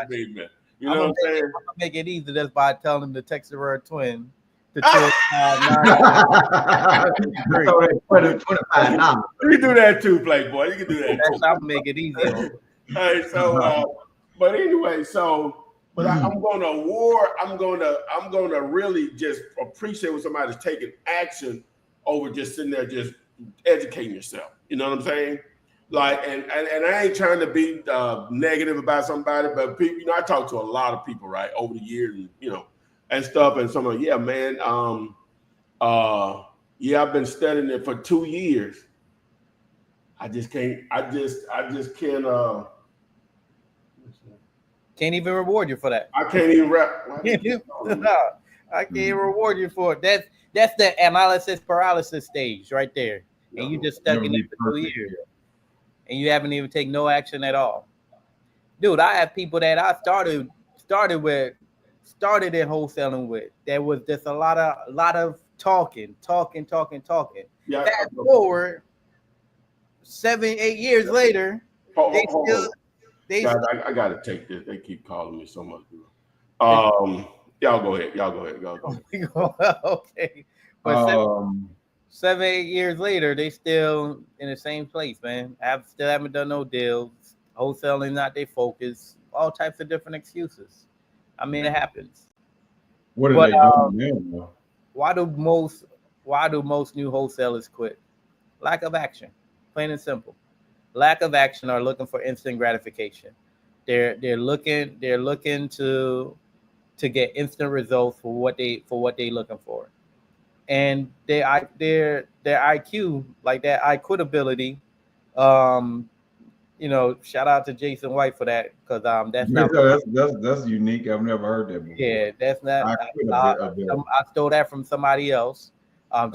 Speaker 3: you.
Speaker 2: You know what I'm saying?
Speaker 3: I'm gonna make it easy just by telling him to text the word twin. To
Speaker 2: $25. You can do that too, Playboy. You can do that too.
Speaker 3: I'll make it easy.
Speaker 2: Hey, so but anyway, but I'm gonna really just appreciate when somebody's taking action over just sitting there just educating yourself. You know what I'm saying? Like, and I ain't trying to be negative about somebody, but people, you know, I talk to a lot of people, right, over the years, and, you know, and stuff, and some of, yeah, man, yeah, I've been studying it for 2 years. I just can't.
Speaker 3: Can't even reward you for that.
Speaker 2: I can't even rap.
Speaker 3: No, I can't reward you for it. That's the analysis paralysis stage right there, and you just stuck in it for 2 years, and you haven't even taken no action at all, dude. I have people that I started in wholesaling with. There was just a lot of talking. Yeah. Fast forward 7-8 years later,
Speaker 2: I gotta take this. They keep calling me so much. Y'all go ahead.
Speaker 3: Okay, but 7-8 years later, they still in the same place, man. Still haven't done no deals. Wholesaling not their focus. All types of different excuses. I mean, it happens.
Speaker 4: What are they doing now?
Speaker 3: Why do most new wholesalers quit? Lack of action, plain and simple. Lack of action, or looking for instant gratification. They're looking to get instant results for what they looking for, and their IQ, like that IQuitability. You know, shout out to Jason White for that, because
Speaker 4: that's unique. I've never heard that before.
Speaker 3: Yeah, that's not. I stole that from somebody else.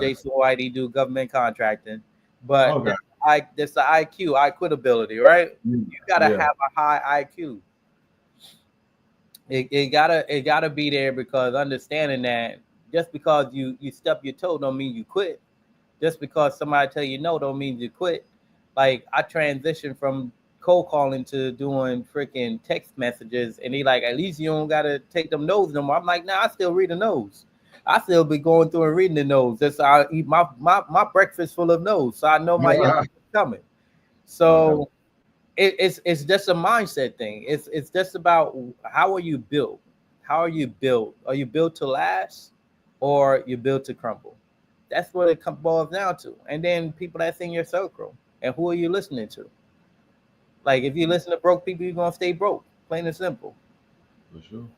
Speaker 3: Jason White, he do government contracting, but that's the IQuitability, right? You gotta have a high IQ. It gotta be there, because understanding that just because you stub your toe don't mean you quit. Just because somebody tell you no don't mean you quit. Like, I transitioned from cold calling to doing freaking text messages, and they like, at least you don't gotta take them no's no more. I'm like, nah, I still read the no's. I still be going through and reading the no's. That's I eat my breakfast full of no's, so I know my yes is coming. So it's just a mindset thing. It's just about how are you built? How are you built? Are you built to last, or you built to crumble? That's what it boils down to. And then people that's in your circle, and who are you listening to? Like, if you listen to broke people, you're gonna stay broke. Plain and simple.
Speaker 4: For sure.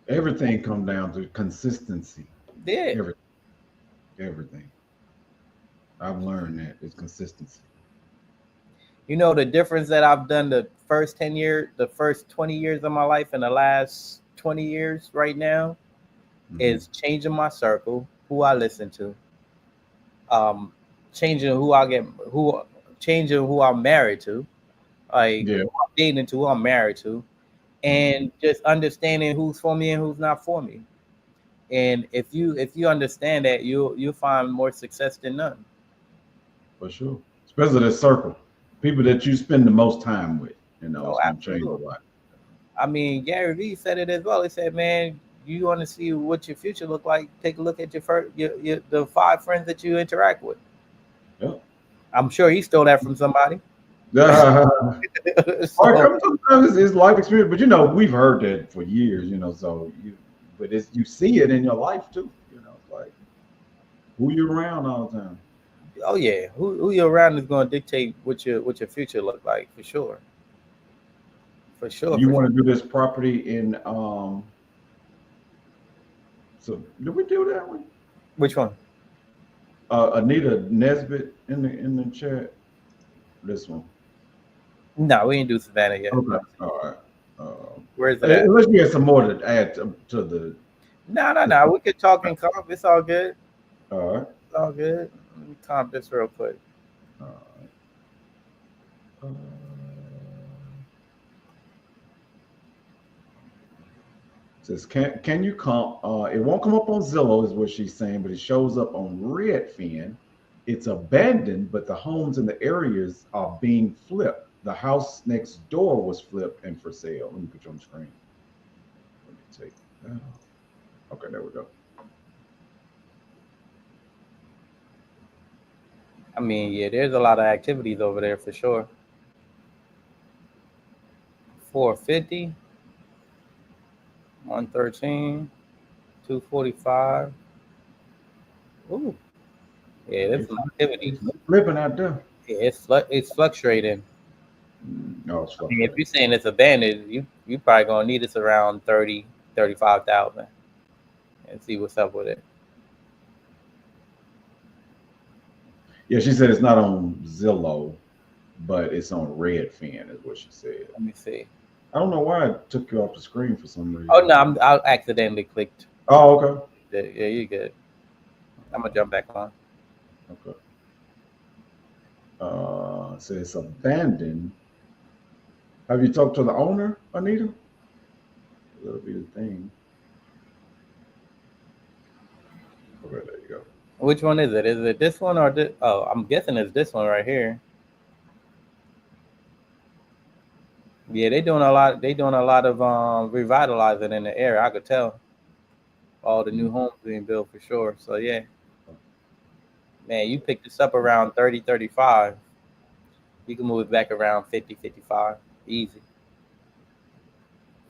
Speaker 4: Everything comes down to consistency.
Speaker 3: Yeah.
Speaker 4: Everything. I've learned that it's consistency.
Speaker 3: You know, the difference that I've done the first 20 years of my life, and the last 20 years right now, is changing my circle, who I listen to, changing changing who I'm married to, like
Speaker 4: Yeah.
Speaker 3: who I'm dating to, who I'm married to, and just understanding who's for me and who's not for me. And if you understand that, you'll find more success than none.
Speaker 4: For sure. Especially the circle. People that you spend the most time with,
Speaker 3: Oh,
Speaker 4: it's gonna change a
Speaker 3: absolutely.
Speaker 4: lot.
Speaker 3: I mean, Gary Vee said it as well. He said, "Man, you want to see what your future look like? Take a look at the 5 friends that you interact with."
Speaker 4: Yeah.
Speaker 3: I'm sure he stole that from somebody. So
Speaker 4: Or sometimes it's life experience, but we've heard that for years, so but you see it in your life too, it's like who you're around all the time.
Speaker 3: oh yeah, who you're around is going to dictate what your future look like for sure, for sure,
Speaker 4: You
Speaker 3: for
Speaker 4: want
Speaker 3: sure.
Speaker 4: to do this property in so did we do that one?
Speaker 3: Which one?
Speaker 4: Anita Nesbitt in the chat. This one.
Speaker 3: No, we ain't do Savannah yet.
Speaker 4: Okay. All right.
Speaker 3: Where is it at?
Speaker 4: Unless you have some more to add to the.
Speaker 3: No. We could talk in comp. It's all good.
Speaker 4: All right.
Speaker 3: It's all good. Let me comp this real quick.
Speaker 4: All right. Says can you comp? It won't come up on Zillow, is what she's saying, but it shows up on Redfin. It's abandoned, but the homes in the areas are being flipped. The house next door was flipped and for sale. Let me put you on the screen. Let me take that off. Okay, there we go.
Speaker 3: I mean, yeah, there's a lot of activities over there for sure. 450, 113, 245. Ooh, yeah, there's some activities.
Speaker 4: Flipping out there.
Speaker 3: Yeah, it's fluctuating.
Speaker 4: No, it's
Speaker 3: I mean, if you're saying it's abandoned, you probably gonna need us around 30, 35,000, and see what's up with it.
Speaker 4: Yeah, she said it's not on Zillow, but it's on Redfin, is what she said.
Speaker 3: Let me see.
Speaker 4: I don't know why it took you off the screen for some reason.
Speaker 3: Oh no, I accidentally clicked.
Speaker 4: Oh, okay.
Speaker 3: Yeah, you good. I'm gonna jump back on.
Speaker 4: Okay. It says abandoned. Have you talked to the owner, Anita? That'll be the thing. Okay, there you go.
Speaker 3: Which one is it? Is it this one or this? Oh, I'm guessing it's this one right here. Yeah, they doing a lot. They doing a lot of revitalizing in the area. I could tell. All the new homes being built for sure. So yeah, man, you pick this up around 30, 35. You can move it back around 50, 55. Easy.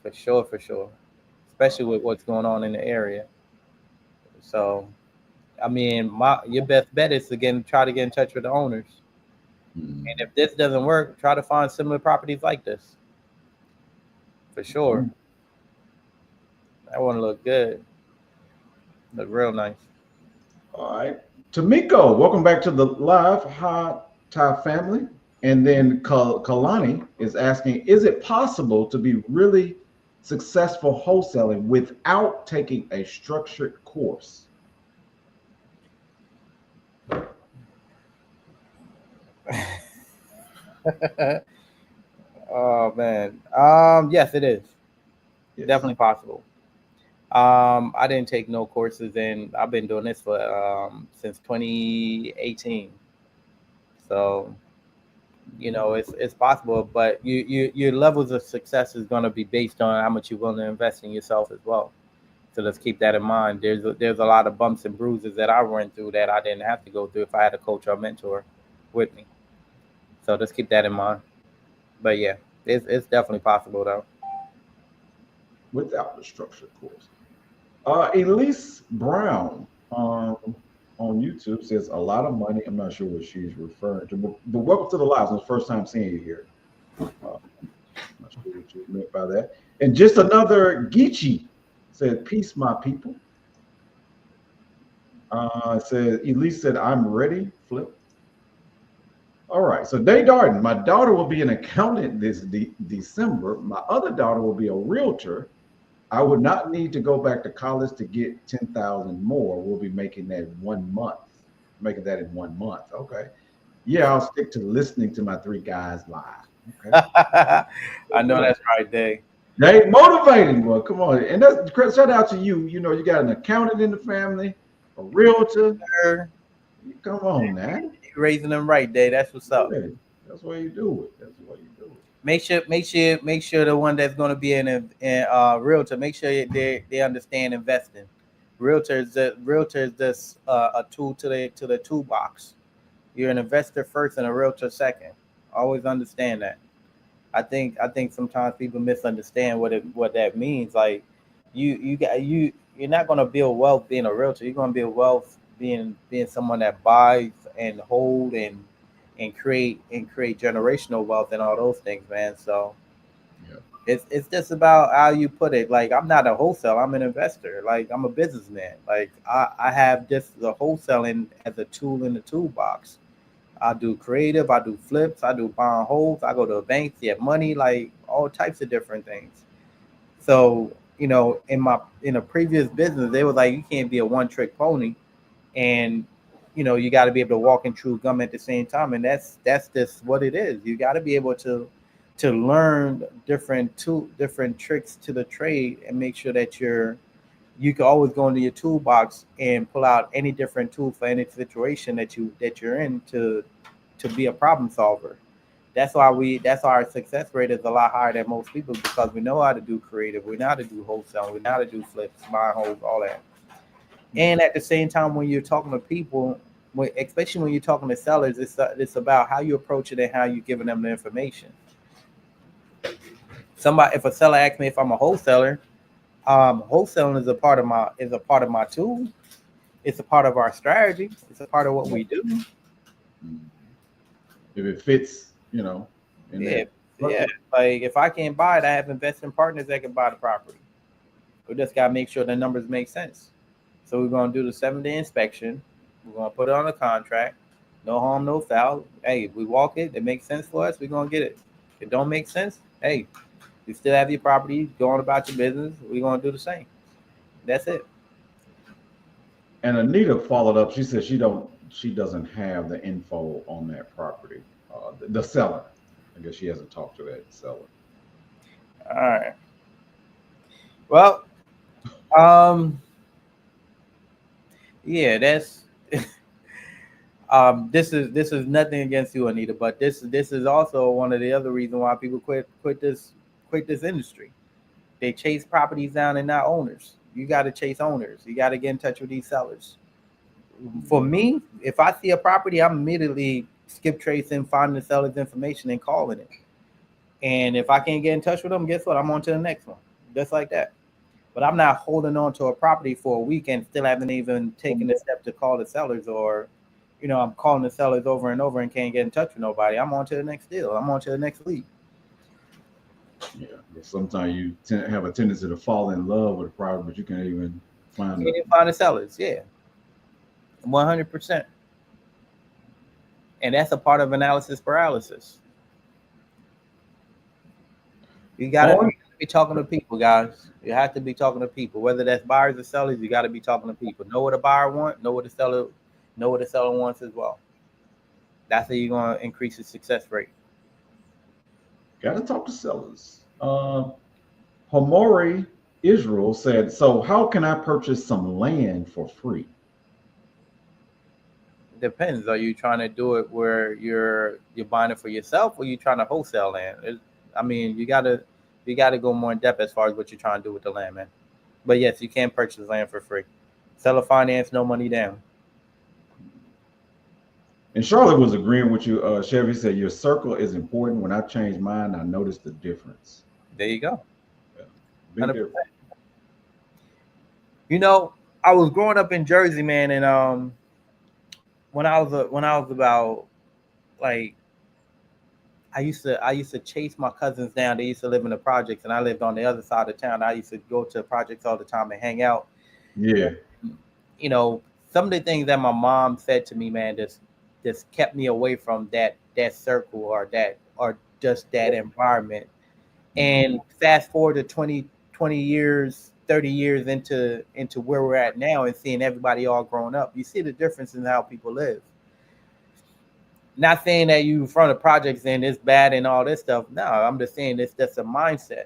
Speaker 3: For sure, for sure. Especially with what's going on in the area. So, I mean, your best bet is to try to get in touch with the owners. And if this doesn't work, try to find similar properties like this. For sure. That one look good. Look real nice.
Speaker 4: All right. Tamiko, welcome back to the live. Hi, Thai family. And then Kalani is asking, is it possible to be really successful wholesaling without taking a structured course?
Speaker 3: Oh man. Yes, it is.
Speaker 4: Yes.
Speaker 3: Definitely possible. I didn't take no courses, and I've been doing this for since 2018. So, it's possible, but your levels of success is going to be based on how much you're willing to invest in yourself as well. So let's keep that in mind. There's a lot of bumps and bruises that I went through that I didn't have to go through if I had a coach or a mentor with me. So let's keep that in mind. But yeah, it's definitely possible though.
Speaker 4: Without the structured course. Elise Brown on YouTube says a lot of money. I'm not sure what she's referring to, but welcome to the live. It's the first time seeing you here. I'm not sure what you meant by that. And just another Geechee said, "Peace, my people." Said Elise said, "I'm ready." Flip. All right. So Day Darden, my daughter will be an accountant this December. My other daughter will be a realtor. I would not need to go back to college to get 10,000 more. We'll be making that 1 month. making that in 1 month. Okay. Yeah, I'll stick to listening to my three guys live. Okay.
Speaker 3: I know that's right, Dave.
Speaker 4: They motivating, well, come on. And that's shout out to you. You know, you got an accountant in the family, a realtor.
Speaker 3: Sir,
Speaker 4: Come on, man.
Speaker 3: you're raising them right, Dave. That's what's up.
Speaker 4: Yeah, that's why you do it. That's why you do it.
Speaker 3: Make sure the one that's going to be in realtor. Make sure they understand investing. Realtor is just a tool to the toolbox. You're an investor first and a realtor second. Always understand that. I think sometimes people misunderstand what that means. Like you're not gonna build wealth being a realtor. You're gonna build wealth being someone that buys and hold and create generational wealth and all those things, man. So
Speaker 4: Yeah.
Speaker 3: it's just about how you put it. Like I'm not a wholesaler, I'm an investor. Like I'm a businessman. Like I have just the wholesaling as a tool in the toolbox. I do creative, I do flips, I do buy and holds, I go to banks, get money, like all types of different things. So, in a previous business, they were like, you can't be a one trick pony, and you got to be able to walk and chew gum at the same time, and that's just what it is. You got to be able to learn different tricks to the trade and make sure that you can always go into your toolbox and pull out any different tool for any situation that you're in to be a problem solver. That's why our success rate is a lot higher than most people, because we know how to do creative, we know how to do wholesale, we know how to do flips, buy and hold, all that. And at the same time, when you're talking to people, especially when you're talking to sellers, it's about how you approach it and how you're giving them the information. If a seller asks me if I'm a wholesaler, wholesaling is a part of my tool. It's a part of our strategy. It's a part of what we do.
Speaker 4: If it fits, in
Speaker 3: Yeah,
Speaker 4: that.
Speaker 3: yeah. Like if I can't buy it, I have investing partners that can buy the property. We just gotta make sure the numbers make sense. So we're gonna do the 7-day inspection. We're gonna put it on a contract. No harm, no foul. Hey, if we walk it, it makes sense for us, we're gonna get it. If it don't make sense, hey, you still have your property, go on about your business. We're gonna do the same. That's it.
Speaker 4: And Anita followed up. She said she doesn't have the info on that property. The seller. I guess she hasn't talked to that seller.
Speaker 3: All right. Well, yeah, that's this is nothing against you, Anita, but this is also one of the other reasons why people quit this industry. They chase properties down and not owners. You got to chase owners. You got to get in touch with these sellers. For me, if I see a property, I'm immediately skip tracing, finding the seller's information and calling it. And if I can't get in touch with them, guess what? I'm on to the next one. Just like that. But I'm not holding on to a property for a week and still haven't even taken the step to call the sellers, or, I'm calling the sellers over and over and can't get in touch with nobody. I'm on to the next deal. I'm on to the next lead.
Speaker 4: Yeah. Sometimes you have a tendency to fall in love with a property, but you can't even find
Speaker 3: the sellers. Yeah. 100%. And that's a part of analysis paralysis. You gotta be talking to people, guys. You have to be talking to people, whether that's buyers or sellers. You got to be talking to people. Know what a buyer wants. Know what the seller wants as well. That's how you're gonna increase your success rate.
Speaker 4: Got to talk to sellers. Homori Israel said, "So how can I purchase some land for free?"
Speaker 3: Depends. Are you trying to do it where you're buying it for yourself, or you trying to wholesale land? You gotta go more in depth as far as what you're trying to do with the land, man. But yes, you can purchase land for free. Seller finance, no money down.
Speaker 4: And Charlotte was agreeing with you. Chevy said, "Your circle is important. When I changed mine, I noticed the difference."
Speaker 3: There you go.
Speaker 4: Yeah, big difference.
Speaker 3: I was growing up in Jersey, man, and when I was about, like, I used to chase my cousins down. They used to live in the projects, and I lived on the other side of town. I used to go to projects all the time and hang out.
Speaker 4: Yeah.
Speaker 3: Some of the things that my mom said to me, man, just kept me away from that circle or just that environment. And fast forward to 20 years 30 years into where we're at now and seeing everybody all grown up, you see the difference in how people live. Not saying that you from the projects and it's bad and all this stuff. No, I'm just saying it's just a mindset.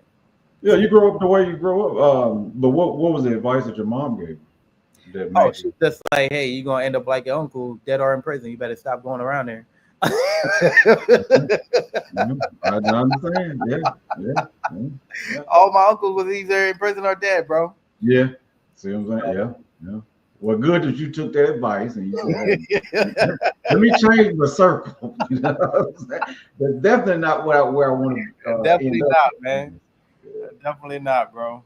Speaker 4: Yeah, you grow up the way you grow up. But what was the advice that your mom gave you? That
Speaker 3: Oh,
Speaker 4: made
Speaker 3: she's just like, hey, you're gonna end up like your uncle, dead or in prison. You better stop going around there.
Speaker 4: I understand. Yeah.
Speaker 3: All my uncles was either in prison or dead, bro.
Speaker 4: Yeah. See what I'm saying? Yeah. Well, good that you took that advice and you said, hey, let me change my circle. You know what I'm saying? That's definitely not where I want to.
Speaker 3: Definitely not, man. Definitely not, bro.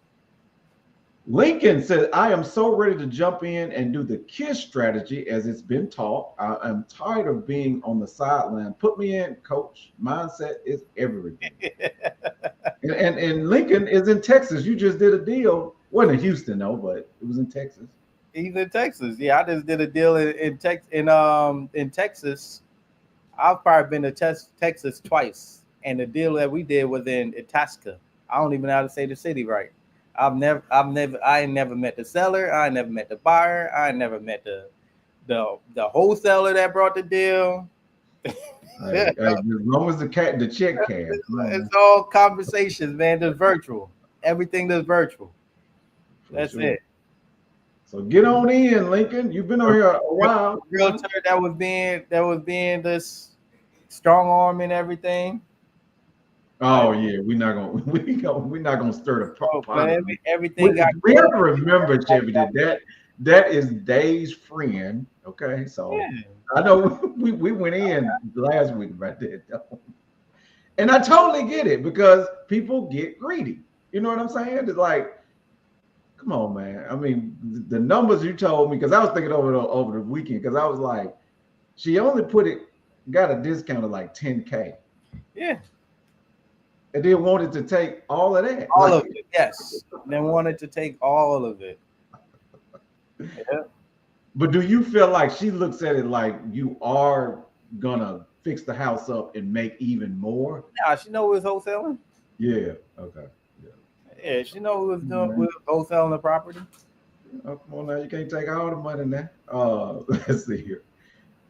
Speaker 4: Lincoln said, I am so ready to jump in and do the KISS strategy as it's been taught. I am tired of being on the sideline. Put me in, coach. Mindset is everything. and Lincoln is in Texas. You just did a deal. Wasn't in Houston, though, but it was in Texas.
Speaker 3: He's in Texas. Yeah, I just did a deal in Texas. I've probably been to Texas twice. And the deal that we did was in Itasca. I don't even know how to say the city right. I ain't never met the seller. I ain't never met the buyer. I ain't never met the wholesaler that brought the deal.
Speaker 4: As long as the check cash.
Speaker 3: It's all conversations, man. Just virtual. Everything is virtual. That's it.
Speaker 4: So get on in, Lincoln. You've been on here a while.
Speaker 3: Realtor that was being this strong arm and everything.
Speaker 4: Oh yeah, we're not gonna stir the pot.
Speaker 3: Everything got.
Speaker 4: We have to remember, Chevy, that is Dave's friend. Okay, so yeah. I know we went in last week about that, though. And I totally get it because people get greedy. You know what I'm saying? It's like, come on, man. I mean, the numbers you told me, because I was thinking over the weekend, because I was like, she only got a discount of like 10K.
Speaker 3: Yeah.
Speaker 4: And they wanted to take all of that.
Speaker 3: All of it, yes. They wanted to take all of it. Yeah.
Speaker 4: But do you feel like she looks at it like you are gonna fix the house up and make even more?
Speaker 3: Nah, she know who was wholesaling.
Speaker 4: Yeah. Okay.
Speaker 3: Yeah, she know who was doing who was wholesaling the property.
Speaker 4: Oh, come on now, you can't take all the money now. Let's see here.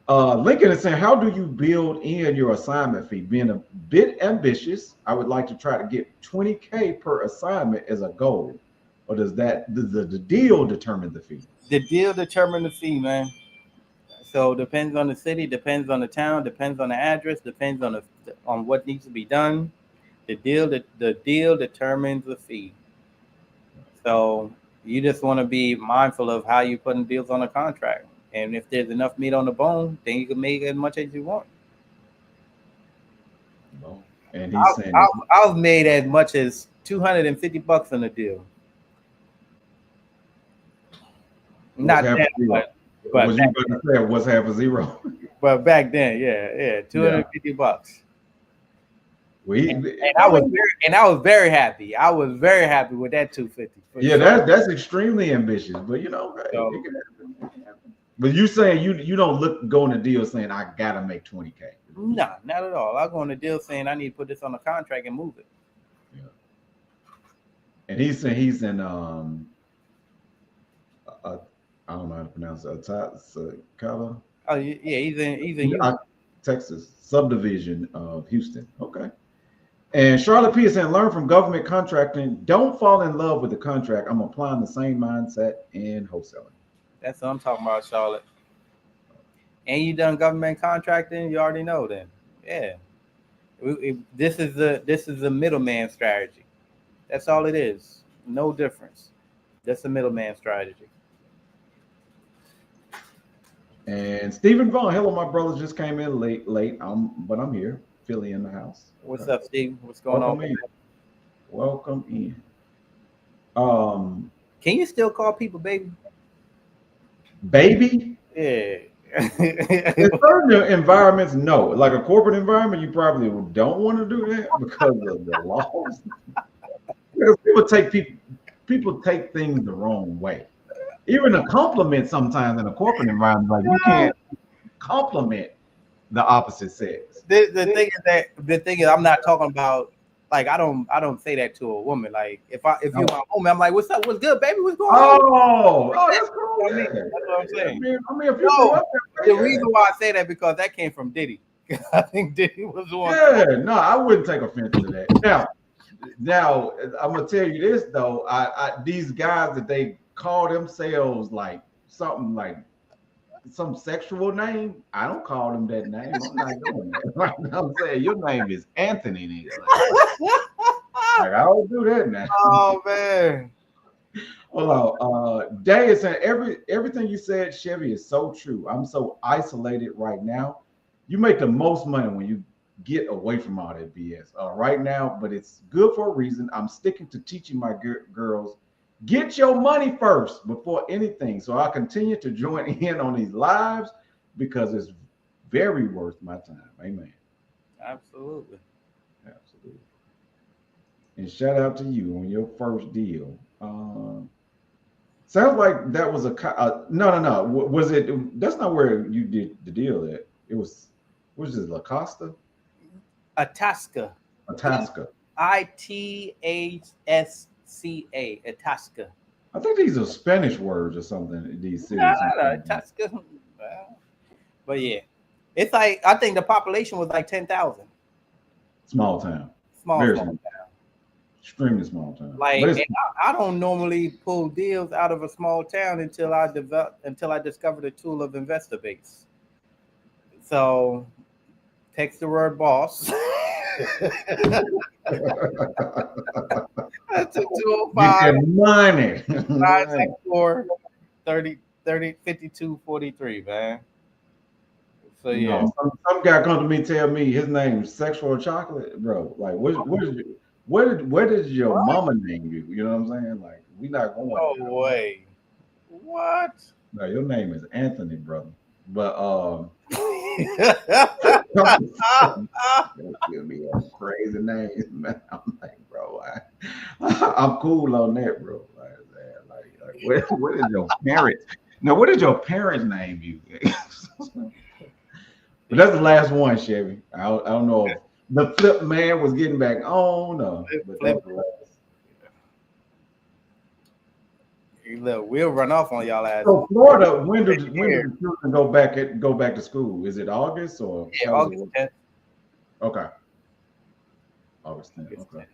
Speaker 4: Lincoln is saying, how do you build in your assignment fee? Being a bit ambitious, I would like to try to get 20K per assignment as a goal. Or does the deal determine the fee?
Speaker 3: The deal determines the fee, man. So depends on the city, depends on the town, depends on the address, depends on what needs to be done. The deal determines the fee. So you just want to be mindful of how you're putting deals on a contract. And if there's enough meat on the bone, then you can make as much as you want.
Speaker 4: And he's saying
Speaker 3: I've made as much as $250 on a deal. Not that, but
Speaker 4: was you about to say what's half a zero?
Speaker 3: But back then, yeah, $250.
Speaker 4: Well,
Speaker 3: I was very happy. I was very happy with that 250.
Speaker 4: Yeah, sure. That's extremely ambitious, but you know, so, it can happen. But you saying you don't go in the deal saying I gotta make 20K.
Speaker 3: No, not at all. I go in the deal saying I need to put this on a contract and move it.
Speaker 4: Yeah. And he's saying he's in I don't know how to pronounce it. Color.
Speaker 3: Oh yeah, he's in
Speaker 4: Texas subdivision of Houston. Okay. And Charlotte P is saying, learn from government contracting. Don't fall in love with the contract. I'm applying the same mindset in wholesaling. That's
Speaker 3: what I'm talking about, Charlotte. And you done government contracting, you already know then. Yeah. This is the middleman strategy. That's all it is. No difference. That's the middleman strategy.
Speaker 4: And Stephen Vaughn, hello, my brother just came in late. But I'm here. Philly in the house.
Speaker 3: What's up, Steve? What's going on?
Speaker 4: Welcome in.
Speaker 3: Can you still call people baby?
Speaker 4: Baby?
Speaker 3: Yeah.
Speaker 4: In certain environments, no. Like a corporate environment, you probably don't want to do that because of the laws. Because people take things the wrong way. Even a compliment sometimes in a corporate environment, like you can't compliment the opposite sex.
Speaker 3: The thing is, I'm not talking about like I don't say that to a woman. Like if
Speaker 4: No.
Speaker 3: you're my woman, I'm like, what's up? What's good, baby? What's going on?
Speaker 4: Oh, that's cool.
Speaker 3: I mean,
Speaker 4: Yeah.
Speaker 3: that's what I'm saying.
Speaker 4: I mean, if you
Speaker 3: No,
Speaker 4: grew up that
Speaker 3: the
Speaker 4: way,
Speaker 3: reason why I say that because that came from Diddy. I think Diddy was the one.
Speaker 4: yeah, no, I wouldn't take offense to that. Now I'm gonna tell you this though. These guys that they call themselves like something like some sexual name, I don't call them that name. I'm not doing that. Right? I'm saying your name is Anthony. Nigga. Like I don't do that now.
Speaker 3: Oh man.
Speaker 4: Hold on. Day is saying everything you said, Chevy, is so true. I'm so isolated right now. You make the most money when you get away from all that BS right now, but it's good for a reason. I'm sticking to teaching my girls, get your money first before anything. So I continue to join in on these lives because it's very worth my time. Amen.
Speaker 3: Absolutely.
Speaker 4: Absolutely. And shout out to you on your first deal. Sounds like that was no. Was it? That's not where you did the deal at. It was. What is it? La Costa?
Speaker 3: Itasca.
Speaker 4: Itasca.
Speaker 3: Itasca. Itasca.
Speaker 4: I think these are Spanish words or something. These cities.
Speaker 3: Itasca. But yeah, it's like I think the population was like 10,000.
Speaker 4: Small town.
Speaker 3: Small
Speaker 4: Very
Speaker 3: town.
Speaker 4: small. Extremely small town.
Speaker 3: Like I don't normally pull deals out of a small town until I discover the tool of investor base. So text the word boss. That's a 205
Speaker 4: Get your money.
Speaker 3: 964 30 52 43, man. So
Speaker 4: You
Speaker 3: yeah.
Speaker 4: know, some guy come to me tell me his name is Sexual Chocolate, bro. Like where did your mama name you? You know what I'm saying? Like we not going.
Speaker 3: No way. What?
Speaker 4: No, your name is Anthony, brother. But give me a crazy name, man. I'm like, bro, I'm cool on that, bro. Like what is your parents? Now, what did your parents name you? But that's the last one, Chevy. I don't know if the flip man was getting back on. But that's the last.
Speaker 3: Look, we'll run off on y'all ass.
Speaker 4: So Florida, when do the children go back to school? Is it August or
Speaker 3: August 10th?
Speaker 4: Okay. August 10th. Okay.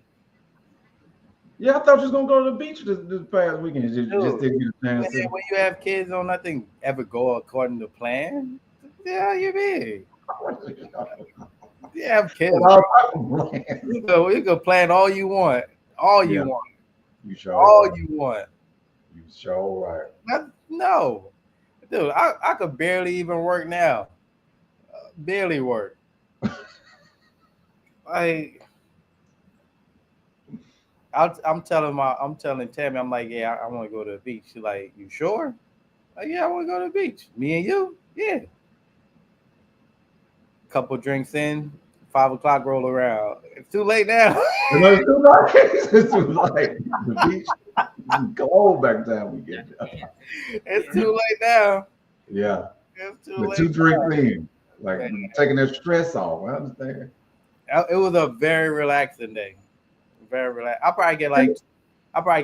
Speaker 4: Yeah, I thought you was gonna go to the beach this past weekend. Just didn't get a chance.
Speaker 3: When you have kids, don't nothing ever go according to plan. Yeah, you mean? You have kids. You can plan all you want. All you want.
Speaker 4: You sure
Speaker 3: all
Speaker 4: right.
Speaker 3: You want.
Speaker 4: You sure right.
Speaker 3: No. Dude, I could barely even work now. Barely work. I'm telling Tammy, I'm like, yeah, I want to go to the beach. She's like, you sure? Like, yeah, I want to go to the beach. Me and you? Yeah. Couple drinks in, 5 o'clock roll around. It's too late now.
Speaker 4: It's too late. It's too late. The beach cold back down we get there.
Speaker 3: It's too late now.
Speaker 4: Yeah.
Speaker 3: It's too
Speaker 4: late. 2 drinks in. Like taking that stress off. I understand.
Speaker 3: It was a very relaxing day. Very relaxed. I'll probably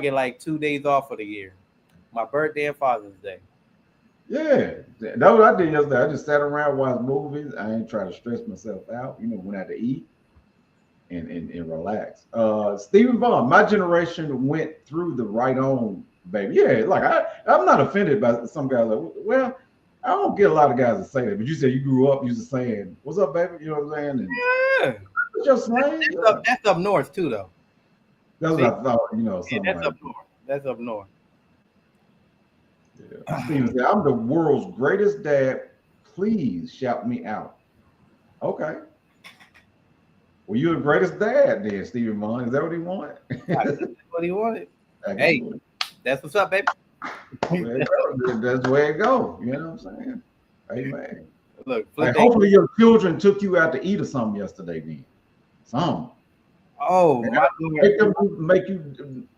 Speaker 3: get like 2 days off for the year. My birthday and Father's Day.
Speaker 4: Yeah, that's what I did yesterday. I just sat around, watched movies. I ain't trying to stress myself out. Went out to eat and relax. Stephen Vaughn, my generation went through the right on, baby. Yeah, like I'm not offended by some guys. Like, well, I don't get a lot of guys that say that. But you said you grew up used to saying, "What's up, baby?" You know what I'm saying? And
Speaker 3: yeah,
Speaker 4: what's your slang?
Speaker 3: That's up north too, though.
Speaker 4: That's what I thought.
Speaker 3: That's up north. That's up north.
Speaker 4: Yeah. Steven said, I'm the world's greatest dad. Please shout me out. Okay. Well, you're the greatest dad then, Stephen Vaughn. Is that what he wanted?
Speaker 3: That's what he wanted. Hey, that's what's up, baby.
Speaker 4: That's the way it goes. You know what I'm saying? Amen.
Speaker 3: Look,
Speaker 4: hopefully your children took you out to eat or something yesterday then. Something.
Speaker 3: Oh,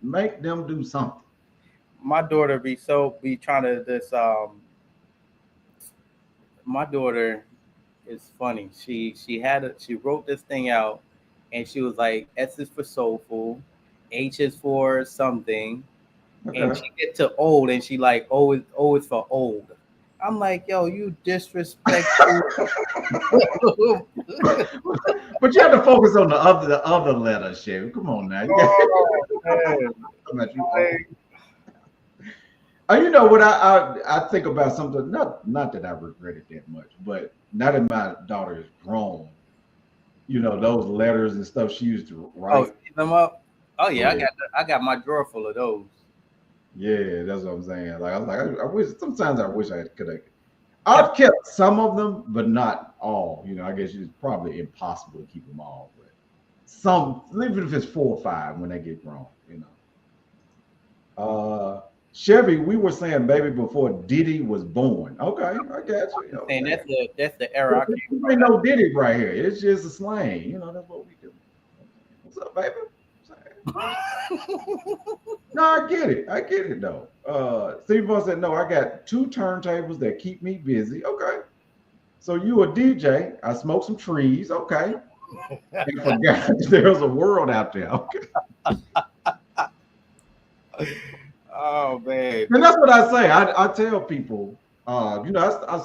Speaker 4: make them do something.
Speaker 3: My daughter be trying to this. My daughter is funny. She wrote this thing out and she was like, S is for soulful, H is for something, and
Speaker 4: Okay.
Speaker 3: she get to old, and she like O is for old. I'm like, yo, you disrespectful.
Speaker 4: But you have to focus on the other letter, Chevy. Come on now. You got
Speaker 3: Oh man,
Speaker 4: about you.
Speaker 3: like,
Speaker 4: You know what I think about something. Not that I regret it that much, but now that my daughter is grown, those letters and stuff she used to
Speaker 3: oh,
Speaker 4: write.
Speaker 3: see them up. Oh yeah,
Speaker 4: Yeah.
Speaker 3: I got my drawer full of those.
Speaker 4: Yeah, that's what I'm saying. Like I was like, I wish sometimes I wish I could have.
Speaker 3: Kept
Speaker 4: I've kept some of them, but not all. I guess it's probably impossible to keep them all, but some, even if it's 4 or 5 when they get grown. Chevy, we were saying baby before Diddy was born. Okay, I got you.
Speaker 3: saying
Speaker 4: Okay.
Speaker 3: that's the era I came
Speaker 4: There ain't no Diddy right here. It's just a slang. That's what we do. What's up, baby? No, I get it. I get it though. Steve Vaughn said, no, I got 2 turntables that keep me busy. Okay. So you a DJ. I smoke some trees. Okay. And forgot there's a world out there. Okay.
Speaker 3: Oh man.
Speaker 4: And that's what I say. I tell people, I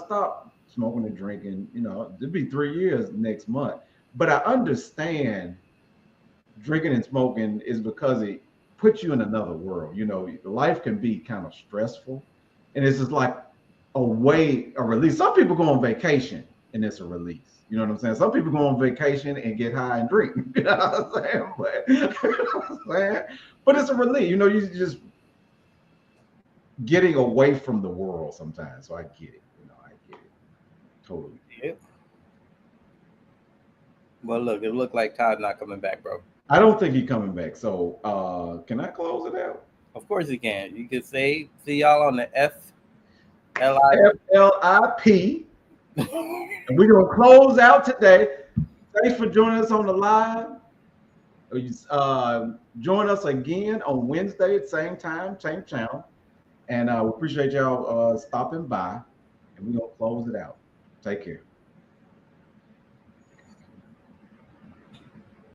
Speaker 4: stopped smoking and drinking, it'll be 3 years next month. But I understand drinking and smoking is because it puts you in another world. Life can be kind of stressful. And it's just like a release. Some people go on vacation and it's a release. You know what I'm saying? Some people go on vacation and get high and drink. You know what I'm saying? But it's a relief. You just getting away from the world sometimes. So I get it. I get it. Totally.
Speaker 3: Yep. Well, look, it looked like Todd not coming back, bro.
Speaker 4: I don't think he's coming back. So can I close it out?
Speaker 3: Of course you can. You can say, see y'all on the FLI.
Speaker 4: FLIP. And we're gonna close out today. Thanks for joining us on the live. Join us again on Wednesday at same time, same channel. And we appreciate y'all stopping by. And we're gonna close it out. Take care.